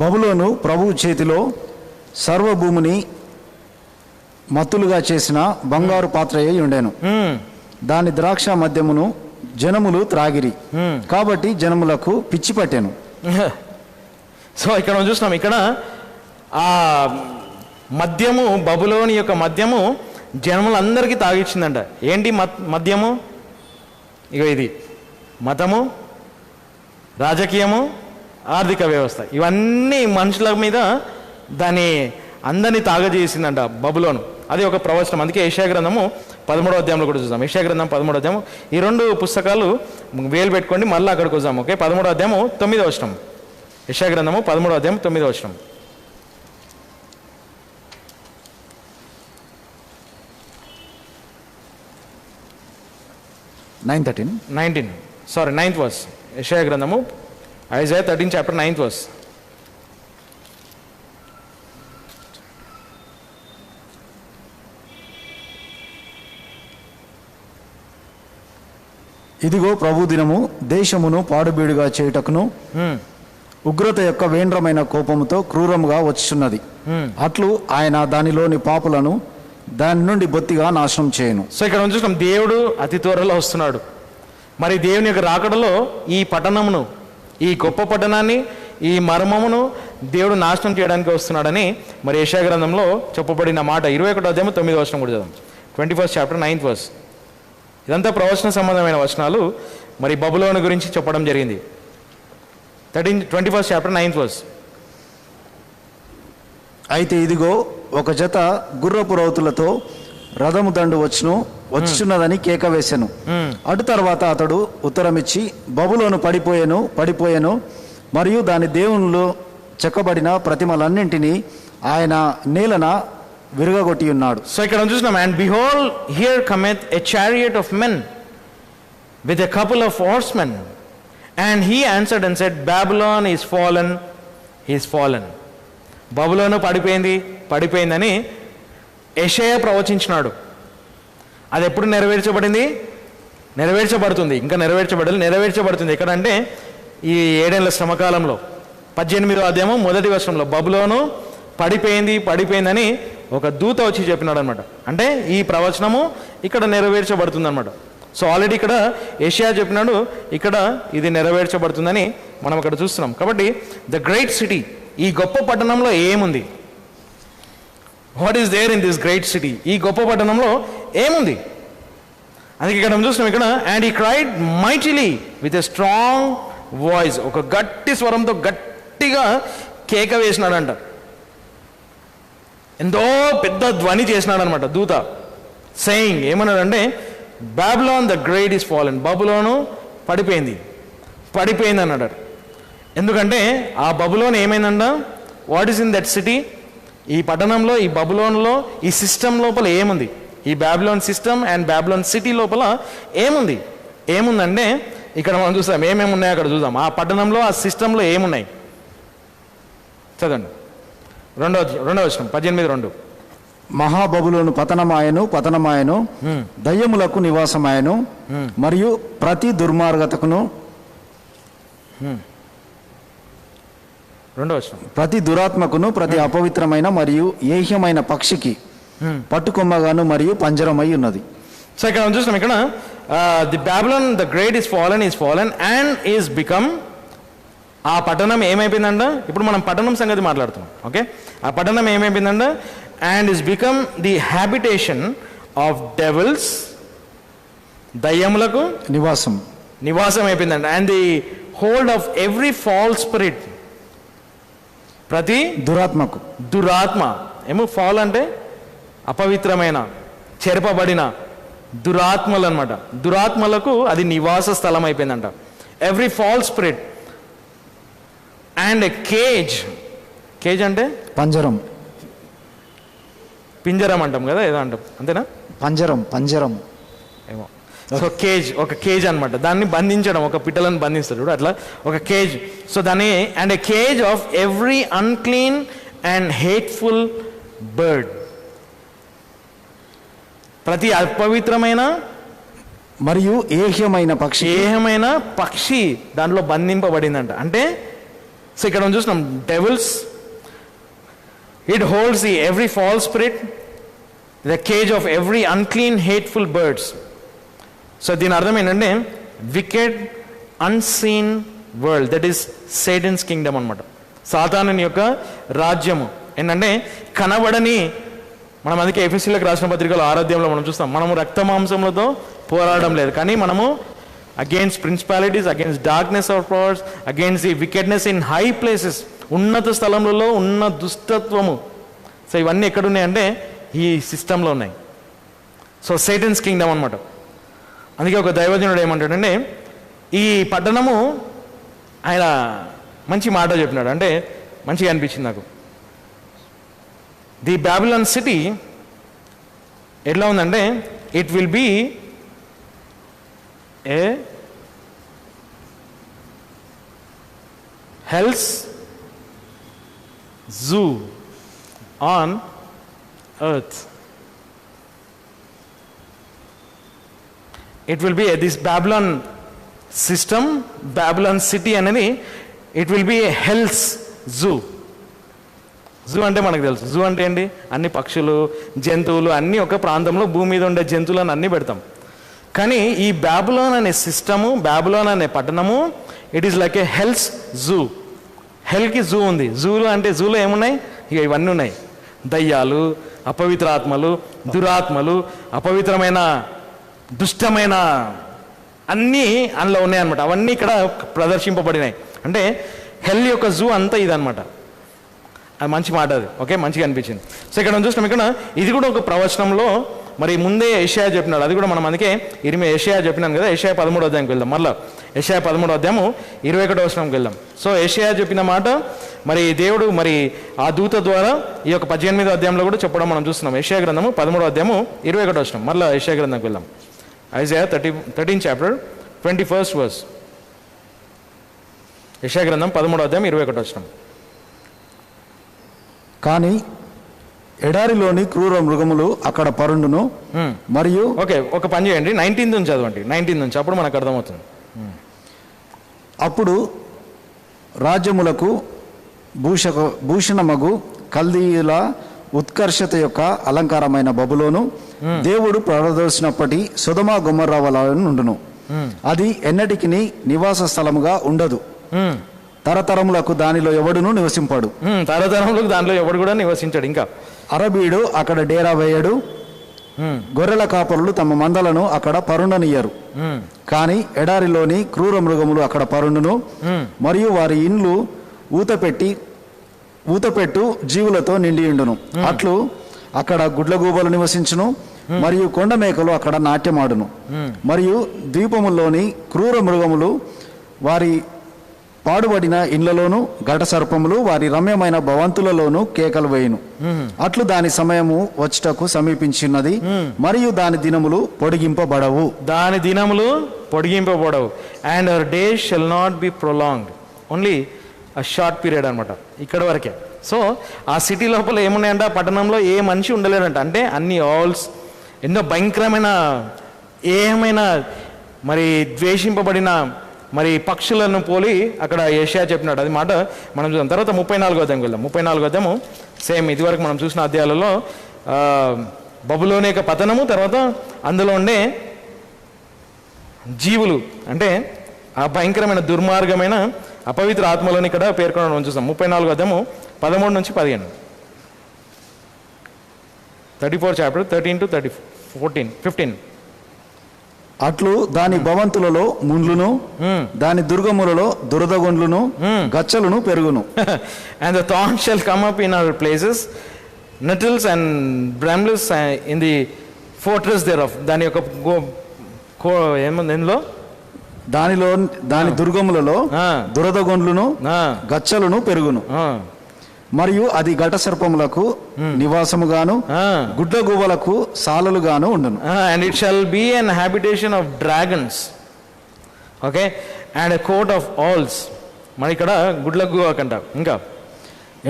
Speaker 2: బబులోను ప్రభువు చేతిలో సర్వభూమిని మత్తులుగా చేసిన బంగారు పాత్ర అయి ఉండెను. దాని ద్రాక్ష మద్యమును జనములు త్రాగిరి, కాబట్టి జనములకు పిచ్చి పట్టెను.
Speaker 1: సో ఇక్కడ మనం చూస్తున్నాం, ఇక్కడ ఆ మద్యము, బబులోని యొక్క మద్యము జనములందరికీ తాగిచ్చిందంట. ఏంటి మద్యము? ఇక ఇది మతము, రాజకీయము, ఆర్థిక వ్యవస్థ, ఇవన్నీ మనుషుల మీద దాన్ని అందరినీ తాగజేసిందంట బబులోను. అది ఒక ప్రవచనం. అందుకే యెషయా గ్రంథము 13వ అధ్యాయంలో కూడా చూద్దాం. యెషయా గ్రంథం 13వ అధ్యాయం, ఈ రెండు పుస్తకాలు వేలు పెట్టుకోండి, మళ్ళీ అక్కడికి వద్దాం. ఓకే, 13వ అధ్యాయము 9వ వచనం. యెషయా గ్రంథము 13వ అధ్యాయం 9వ వచనం. Ninth verse. యెషయా గ్రంథము ఐజాయా 13 చాప్టర్ 9th వర్స్.
Speaker 2: ఇదిగో ప్రభు దినము దేశమును పాడుబీడుగా చేయుటకును ఉగ్రత యొక్క వేంద్రమైన కోపముతో క్రూరముగా వచ్చుచున్నది. అట్లు ఆయన దానిలోని పాపులను దాని నుండి బొత్తిగా నాశనం చేయను.
Speaker 1: సో ఇక్కడ చూస్తాం, దేవుడు అతి త్వరలో వస్తున్నాడు. మరి దేవుని యొక్క రాకడలో ఈ పట్టణమును, ఈ గొప్ప పట్టణాన్ని, ఈ మర్మమును దేవుడు నాశనం చేయడానికి వస్తున్నాడని మరి యెషయా గ్రంథంలో చెప్పబడిన మాట 21వ అధ్యాయం 9వ వచనం కూడా చదువు. 21st chapter 9th verse. ఇదంతా ప్రవచన సంబంధమైన వచనాలు. మరి బబులోను గురించి చెప్పడం జరిగింది. 21st chapter 9th verse.
Speaker 2: అయితే ఇదిగో ఒక జత గుర్రపు రౌతులతో రథము దండు వచ్చుచున్నదని కేక వేసెను. అటు తర్వాత అతడు ఉత్తరమిచ్చి, బబులోను పడిపోయెను మరియు దాని దేవునిలో చెక్కబడిన ప్రతిమలన్నింటినీ ఆయన నేలన విరగగొట్టి ఉన్నాడు.
Speaker 1: సో ఇక్కడ చూసినాం, and behold here cometh a chariot of men with a couple of horsemen and he answered and said, Babylon is fallen. బబులోను పడిపోయిందని యెషయా ప్రవచించినాడు. అది ఎప్పుడు నెరవేర్చబడుతుంది, ఇంకా నెరవేర్చబడుతుంది. ఎక్కడంటే ఈ 7 ఏళ్ల శ్రమకాలంలో 18వ అధ్యాయం 1వ వచనంలో బబులోను పడిపోయిందని ఒక దూత వచ్చి చెప్పినాడు అనమాట. అంటే ఈ ప్రవచనము ఇక్కడ నెరవేర్చబడుతుంది అనమాట. సో ఆల్రెడీ ఇక్కడ యెషయా చెప్పినాడు, ఇక్కడ ఇది నెరవేర్చబడుతుందని మనం ఇక్కడ చూస్తున్నాం. కాబట్టి ద గ్రేట్ సిటీ, ఈ గొప్ప పట్టణంలో ఏముంది? What is there in this great city? ఈ గొప్ప పట్టణంలో ఏముంది? అందుకే ఇక్కడ మనం చూస్తున్నాం, ఇక్కడ and he cried mightily with a strong voice, ఒక గట్టి స్వరంతో గట్టిగా కేక వేసినాడంట. ఎంతో పెద్ద ధ్వని చేసినాడు అనమాట దూత. సెయింగ్ ఏమన్నాడంటే, Babylon the great is fallen, బబులోను పడిపోయింది అన్నాడు. ఎందుకంటే ఆ బబులోన్ ఏమైందంట? What is in that city? ఈ పట్టణంలో, ఈ బబులోన్లో, ఈ సిస్టమ్ లోపల ఏముంది? ఈ Babylon system and Babylon city లోపల ఏముందంటే ఇక్కడ మనం చూస్తాం ఏమేమి ఉన్నాయో అక్కడ చూద్దాం. ఆ పట్టణంలో, ఆ సిస్టంలో ఏమున్నాయి చదవండి. 2వ వచనం 18:2.
Speaker 2: మహాబబులోను పతనమాయను దయ్యములకు నివాసమాయను మరియు ప్రతి దుర్మార్గతకును,
Speaker 1: 2వ వచనం,
Speaker 2: ప్రతి దురాత్మకును, ప్రతి అపవిత్రమైన మరియు ఏహ్యమైన పక్షికి పట్టుకొమ్మగాను మరియు పంజరమై ఉన్నది.
Speaker 1: సో ఇక్కడ మనం చూస్తున్నాం, ఇక్కడ the Babylon the great is fallen and is become, ఆ పట్టణం ఏమైపోయిందంట? ఇప్పుడు మనం పట్టణం సంగతి మాట్లాడుతున్నాం. ఓకే, ఆ పట్టణం ఏమైపోయిందంట? And is become the habitation of devils, దయ్యములకు నివాసం అయిపోయిందంట. And the hold of every false spirit, ప్రతి దురాత్మ ఏమో. ఫాల్ అంటే అపవిత్రమైన, చెరపబడిన దురాత్మలు అనమాట. దురాత్మలకు అది నివాస స్థలం అయిపోయిందంట. Every false spirit and a cage అంటే పింజరం అంటాం కదా, ఏదో అంటాం, అంతేనా?
Speaker 2: పంజరం
Speaker 1: ఏమో. సో ఒక కేజ్ అనమాట. దాన్ని బంధించడం, ఒక పిట్టలను బంధిస్తాడు చూడు, అట్లా ఒక కేజ్. సో దాన్ని and a cage of every unclean and hateful bird, ప్రతి అపవిత్రమైన
Speaker 2: మరియు ఏహ్యమైన పక్షి
Speaker 1: దాంట్లో బంధింపబడిందంట. అంటే సో ఇక్కడ మనం చూసినాం devils, it holds the every fall spirit, the cage of every unclean hateful birds. So దీని అర్థం ఏంటంటే wicked unseen world, that is Satan's kingdom అనమాట. సాతానుని యొక్క రాజ్యము ఏంటంటే కనబడని, మనం అందుకే ఎఫెసీయులకు రాసిన పత్రికలో ఆరాధ్యంలో మనం చూస్తాం, మనము రక్త మాంసములతో పోరాడడం లేదు, కానీ మనము against principalities, against darkness of powers, against the wickedness in high places, ఉన్నత స్థలములలో ఉన్న దుష్టత్వము. సో ఇవన్నీ ఎక్కడున్నాయంటే ఈ సిస్టంలో ఉన్నాయి. సో సేటన్స్ కింగ్డమ్ అనమాట. అందుకే ఒక దైవజనుడు ఏమంటాడంటే, ఈ పట్టణము, ఆయన మంచి మాట చెప్పినాడు, అంటే మంచిగా అనిపించింది నాకు. ది బాబిలోన్ సిటీ ఎట్లా ఉందంటే, it will be a hell's zoo on earth. It will be this Babylon system, Babylon city అనేది it will be a hell's zoo. Zoo అంటే మనకు తెలుసు, జూ అంటే ఏంటి, అన్ని పక్షులు, జంతువులు అన్నీ ఒక ప్రాంతంలో భూమి మీద ఉండే జంతువులను అన్నీ పెడతాం. కానీ ఈ బాబిలోన్ అనే సిస్టము, బాబిలోన్ అనే పట్టణము, it is like a hell's zoo. హెల్కి జూ ఉంది. జూలో అంటే జూలో ఏమున్నాయి, ఇక ఇవన్నీ ఉన్నాయి. దయ్యాలు, అపవిత్ర ఆత్మలు, దురాత్మలు, అపవిత్రమైన దుష్టమైన అన్నీ అందులో ఉన్నాయన్నమాట. అవన్నీ ఇక్కడ ప్రదర్శింపబడినాయి. అంటే హెల్ యొక్క జూ అంతా ఇదనమాట. అది మంచి మాట, అది ఓకే, మంచిగా అనిపించింది. సో ఇక్కడ మనం చూసినాం, ఇక్కడ ఇది కూడా ఒక ప్రవచనంలో మరి ముందే యెషయా చెప్పినాడు. అది కూడా మనం అందుకే యెషయా చెప్పినాను కదా, యెషయా 13వ అధ్యాయంకి వెళ్దాం. మళ్ళీ యెషయా 13వ అధ్యాయము 21వ వచనంకి వెళ్దాం. సో యెషయా చెప్పిన మాట మరి దేవుడు మరి ఆ దూత ద్వారా ఈ యొక్క 18వ అధ్యాయంలో కూడా చెప్పడం మనం చూస్తున్నాం. యెషయా గ్రంథము 13వ అధ్యాయము 21వ వచనం. మళ్ళీ యెషయా గ్రంథంకి వెళ్దాం. Isaiah 13 chapter 21st verse. యెషయా గ్రంథం 13వ అధ్యాయం 21వ వచనం.
Speaker 2: కానీ ఎడారిలోని క్రూర మృగములు అక్కడ పరుండును, మరియు
Speaker 1: ఓకే, ఒక పని చేయండి, 19 నుంచి చదవండి, 19 నుంచి, అప్పుడు మనకు అర్థమవుతుంది.
Speaker 2: అప్పుడు రాజ్యములకు భూషణమగు కల్దీయుల ఉత్కర్షత యొక్క అలంకారమైన బబులోను దేవుడు ప్రదర్శినప్పటి సొదొమ గొమొర్రా వలె నుండును. అది ఎన్నటికి నివాస స్థలముగా ఉండదు, తరతరములకు దానిలో ఎవడును నివసింపడు.
Speaker 1: తరతరములకు దానిలో ఎవడు కూడా నివసించాడు. ఇంకా
Speaker 2: అరబీడు అక్కడ డేరా వేయడు, గొర్రెల కాపరులు తమ మందలను అక్కడ పరుండనియ్యరు. కానీ ఎడారిలోని క్రూర మృగములు అక్కడ పరుండును, మరియు వారి ఇండ్లు ఊతపెట్టు జీవులతో నిండియుండును. అట్లు అక్కడ గుడ్లగూబలు నివసించును, మరియు కొండ మేకలు అక్కడ నాట్యమాడును. మరియు ద్వీపముల్లోని క్రూర మృగములు వారి పాడుబడిన ఇండ్లలోను, ఘట సర్పములు వారి రమ్యమైన భవంతులలోను కేకలు వేయును. అట్లు దాని సమయము వచ్చుటకు సమీపించినది, మరియు దాని దినములు పొడిగింపబడవు.
Speaker 1: దాని దినములు పొడిగింపబడవు. And our days shall not be prolonged, only a short period అనమాట, ఇక్కడ వరకే. సో ఆ సిటీ లోపల ఏమున్నాయంటే, ఆ పట్టణంలో ఏ మనిషి ఉండలేడంట. అంటే అన్ని ఆల్స్, ఎన్నో భయంకరమైన ఏమైనా మరి ద్వేషింపబడిన మరి పక్షులను పోలి అక్కడ యెషయా చెప్పినాడు. అది మాట మనం చూద్దాం. తర్వాత 34వ అధ్యాయంకి వెళ్దాం. 34వ అధ్యాయము సేమ్ ఇదివరకు మనం చూసిన అధ్యాయాలలో బబులోని యొక్క పతనము, తర్వాత అందులో ఉండే జీవులు, అంటే ఆ భయంకరమైన దుర్మార్గమైన అపవిత్ర ఆత్మలను ఇక్కడ పేర్కొనడం మనం చూస్తాం. 34వ అధ్యాయము 13 నుంచి 15. 34 చాప్టర్ 13 to 15.
Speaker 2: అట్లు దాని భవంతులలో ముండ్లును, దాని దుర్గములలో దురదగొండ్లును, గచ్చలును పెరుగును.
Speaker 1: And the thorns shall come up in our places, nettles and brambles in the fortress thereof. దాని యొక్క ఏముంది ఇందులో, దాని దుర్గములలో దురదగొండ్లును, గచ్చలును పెరుగును. మరియు అది ఘట సర్పములకు నివాసముగాను, గుడ్లగూబలకు సాలలుగాను ఉండును. And it shall be an habitation of dragons, okay, and a court of owls. మన ఇక్కడ గుడ్లగూబ కంట. ఇంకా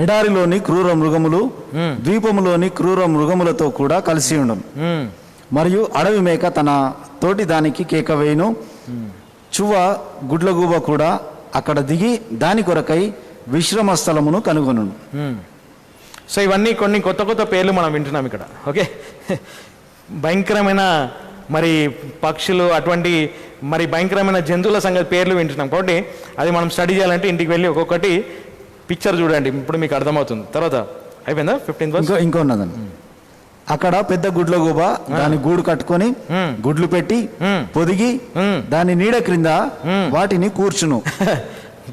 Speaker 2: ఎడారిలోని క్రూర మృగములు ద్వీపములోని క్రూర మృగములతో కూడా కలిసి ఉండును. మరియు అడవి మేక తన తోటి దానికి కేక వేయును. చువ్వ గుడ్లగూబ కూడా అక్కడ దిగి దాని కొరకై విశ్రమ స్థలమును కనుగొనును.
Speaker 1: సో ఇవన్నీ కొన్ని కొత్త కొత్త పేర్లు మనం వింటున్నాం ఇక్కడ. ఓకే, భయంకరమైన మరి పక్షులు, అటువంటి మరి భయంకరమైన జంతువుల సంగతి పేర్లు వింటున్నాం. కాబట్టి అది మనం స్టడీ చేయాలంటే ఇంటికి వెళ్ళి ఒక్కొక్కటి పిక్చర్ చూడండి, ఇప్పుడు మీకు అర్థమవుతుంది. తర్వాత అయిపోయిందా 15th?
Speaker 2: ఇంకో ఉన్నదండి. అక్కడ పెద్ద గుడ్ల గూబ దాని గూడు కట్టుకొని గుడ్లు పెట్టి పొదిగి దాని నీడ క్రింద వాటిని కూర్చును.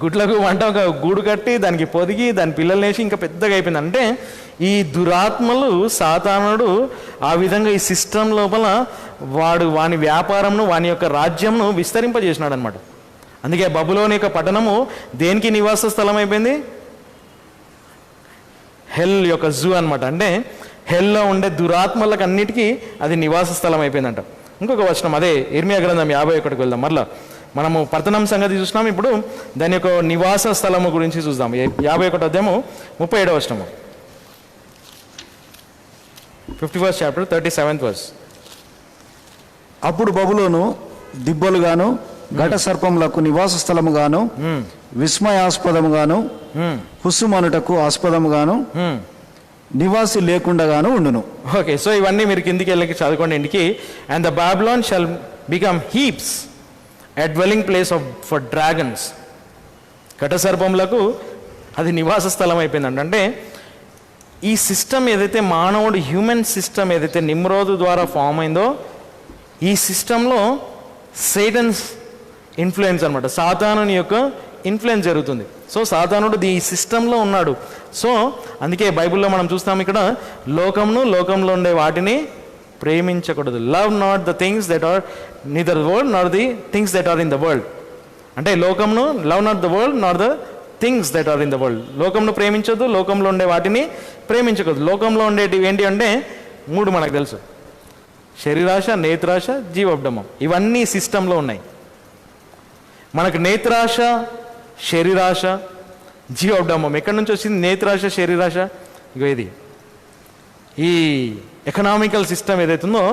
Speaker 1: గుడ్లకు వంట ఒక గూడు కట్టి దానికి పొదిగి దాని పిల్లలు వేసి ఇంకా పెద్దగా అయిపోయింది. అంటే ఈ దురాత్మలు, సాతానుడు ఆ విధంగా ఈ సిస్టమ్ లోపల వాని వ్యాపారంను, వాని యొక్క రాజ్యంను విస్తరింపజేసినాడు అనమాట. అందుకే బబులోని యొక్క పట్టణము దేనికి నివాస స్థలం అయిపోయింది? హెల్ యొక్క జూ అనమాట. అంటే హెల్లో ఉండే దురాత్మలకు అన్నిటికీ అది నివాస స్థలం అయిపోయిందంట. ఇంకొక వచనం అదే ఇర్మియా గ్రంథం 51కి వెళ్దాం. మరలా మనము పట్టణం సంగతి చూసినాం, ఇప్పుడు దాని యొక్క నివాస స్థలము గురించి చూద్దాం. 51వ అధ్యాయము 37వ వచనము, 51st chapter 37th verse.
Speaker 2: అప్పుడు బబులోను దిబ్బలుగాను ఘట సర్పములకు నివాస స్థలముగాను విస్మయాస్పదముగాను హుస్సుమనుటకు ఆస్పదముగాను నివాసి లేకుండాగాను ఉండును.
Speaker 1: ఓకే, సో ఇవన్నీ మీరు కిందికి వెళ్ళి చదువుకోండి ఇంటికి. And the Babylon shall become heaps a dwelling place for dragons. ఘట సర్పములకు అది నివాస స్థలం అయిపోయిందంట. అంటే ఈ సిస్టమ్ ఏదైతే మానవుడు హ్యూమన్ సిస్టమ్ ఏదైతే నిమ్రోదు ద్వారా ఫామ్ అయిందో, ఈ సిస్టంలో సేటన్స్ ఇన్ఫ్లుయెన్స్ అనమాట, సాతానుని యొక్క ఇన్ఫ్లుయెన్స్ జరుగుతుంది. సో సాతానుడు ఈ సిస్టంలో ఉన్నాడు. సో అందుకే బైబిల్లో మనం చూస్తాం ఇక్కడ, లోకంలో ఉండే వాటిని ప్రేమించకూడదు. Love not the things that are neither world not the things that are in the world. అంటే లోకంను love not the world not the things that are in the world. లోకంను ప్రేమించొద్దు, లోకంలో ఉండే వాటిని ప్రేమించకూడదు. లోకంలో ఉండేటివి ఏంటి అంటే 3 మనకు తెలుసు: శరీరాశ, నేత్రాశ, జీవోపడమం. ఇవన్నీ సిస్టంలో ఉన్నాయి. మనకు నేత్రాశ, శరీరాశ, జీవోపడమం ఎక్కడి నుంచి వచ్చింది? నేత్రాశ, శరీరాశ ఇగో ఇది ఈ ఎకనామికల్ సిస్టమ్ ఏదైతుందో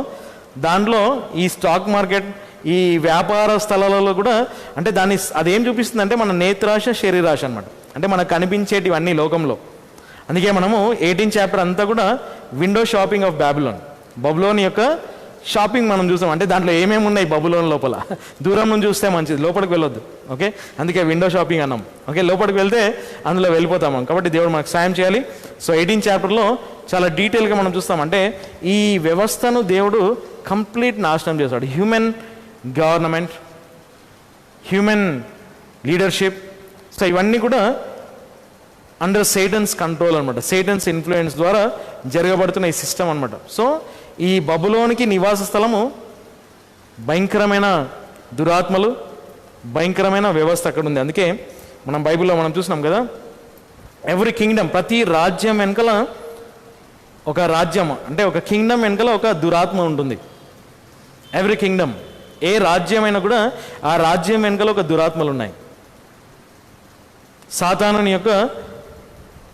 Speaker 1: దాంట్లో ఈ స్టాక్ మార్కెట్, ఈ వ్యాపార స్థలాలలో కూడా అంటే అదేం చూపిస్తుంది అంటే మన నేత్రాశ, శరీరాశ అనమాట. అంటే మనకు కనిపించేటివన్నీ లోకంలో. అందుకే మనము 18th chapter అంతా కూడా window shopping of Babylon, Babylon యొక్క షాపింగ్ మనం చూసాం. అంటే దాంట్లో ఏమేమి ఉన్నాయి బబులోన్ లోపల, దూరం నుంచి చూస్తే మంచిది, లోపలికి వెళ్ళొద్దు. ఓకే, అందుకే విండో షాపింగ్ అన్నాం. ఓకే, లోపలికి వెళ్తే అందులో వెళ్ళిపోతాం. కాబట్టి దేవుడు మనకు సాయం చేయాలి. సో 18th chapterలో చాలా డీటెయిల్గా మనం చూస్తాం. అంటే ఈ వ్యవస్థను దేవుడు కంప్లీట్ నాశనం చేస్తాడు. Human government, human leadership, so ఇవన్నీ కూడా అండర్ సేటన్స్ కంట్రోల్ అనమాట. సేటన్స్ ఇన్ఫ్లుయెన్స్ ద్వారా జరగబడుతున్న ఈ సిస్టమ్ అనమాట. సో ఈ బబులోనికి నివాస స్థలము భయంకరమైన దురాత్మలు, భయంకరమైన వ్యవస్థ అక్కడ ఉంది. అందుకే మనం బైబిల్లో మనం చూసినాం కదా, ఎవ్రీ కింగ్డమ్, ప్రతి రాజ్యం వెనకల ఒక రాజ్యం అంటే ఒక కింగ్డమ్ వెనకల ఒక దురాత్మ ఉంటుంది. ఎవ్రీ కింగ్డమ్, ఏ రాజ్యమైనా కూడా ఆ రాజ్యం వెనకల ఒక దురాత్మలు ఉన్నాయి. సాతానుని యొక్క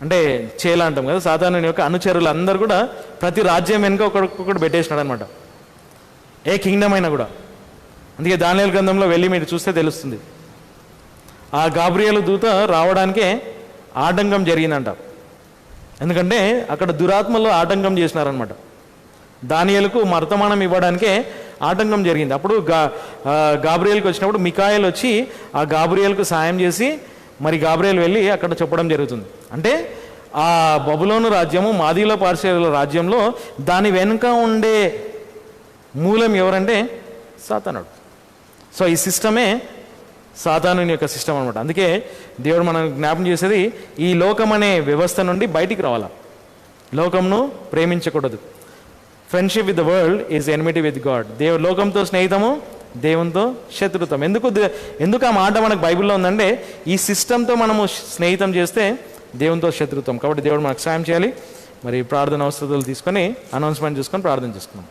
Speaker 1: అంటే చేల అంటాం కదా, సాతానుని యొక్క అనుచరులు అందరూ కూడా ప్రతి రాజ్యం వెనుక ఒక్కొక్కటి పెట్టేసినాడు అనమాట, ఏ కింగ్డమ్ అయినా కూడా. అందుకే దానియేలు గ్రంథంలో వెళ్ళి మీరు చూస్తే తెలుస్తుంది. ఆ గాబ్రియేలు దూత రావడానికే ఆటంకం జరిగిందంట. ఎందుకంటే అక్కడ దురాత్మలు ఆటంకం చేసినారనమాట. దానియేలుకు వర్తమానం ఇవ్వడానికే ఆటంకం జరిగింది. అప్పుడు గాబ్రియేలుకి వచ్చినప్పుడు మికాయేలు వచ్చి ఆ గాబ్రియేలుకు సాయం చేసి మరి గాబ్రియేలు వెళ్ళి అక్కడ చెప్పడం జరుగుతుంది. అంటే ఆ బబులోను రాజ్యము, మాదీల పార్షీయుల రాజ్యంలో దాని వెనుక ఉండే మూలం ఎవరంటే సాతానుడు. సో ఈ సిస్టమే సాతానుని యొక్క సిస్టమ్ అనమాట. అందుకే దేవుడు మనం జ్ఞాపం చేసేది, ఈ లోకం అనే వ్యవస్థ నుండి బయటికి రావాలా, లోకంను ప్రేమించకూడదు. Friendship with the world is enmity with God. లోకంతో స్నేహితము, దేవునితో శత్రుత్వం. ఎందుకు ఆ మాట మనకు బైబిల్లో ఉందంటే, ఈ సిస్టంతో మనము స్నేహితం చేస్తే దేవునితో శత్రుత్వం. కాబట్టి దేవుడు మనకు సాయం చేయాలి. మరి ప్రార్థన అవసరాలు తీసుకొని అనౌన్స్మెంట్ చేసుకొని ప్రార్థన చేసుకున్నాం.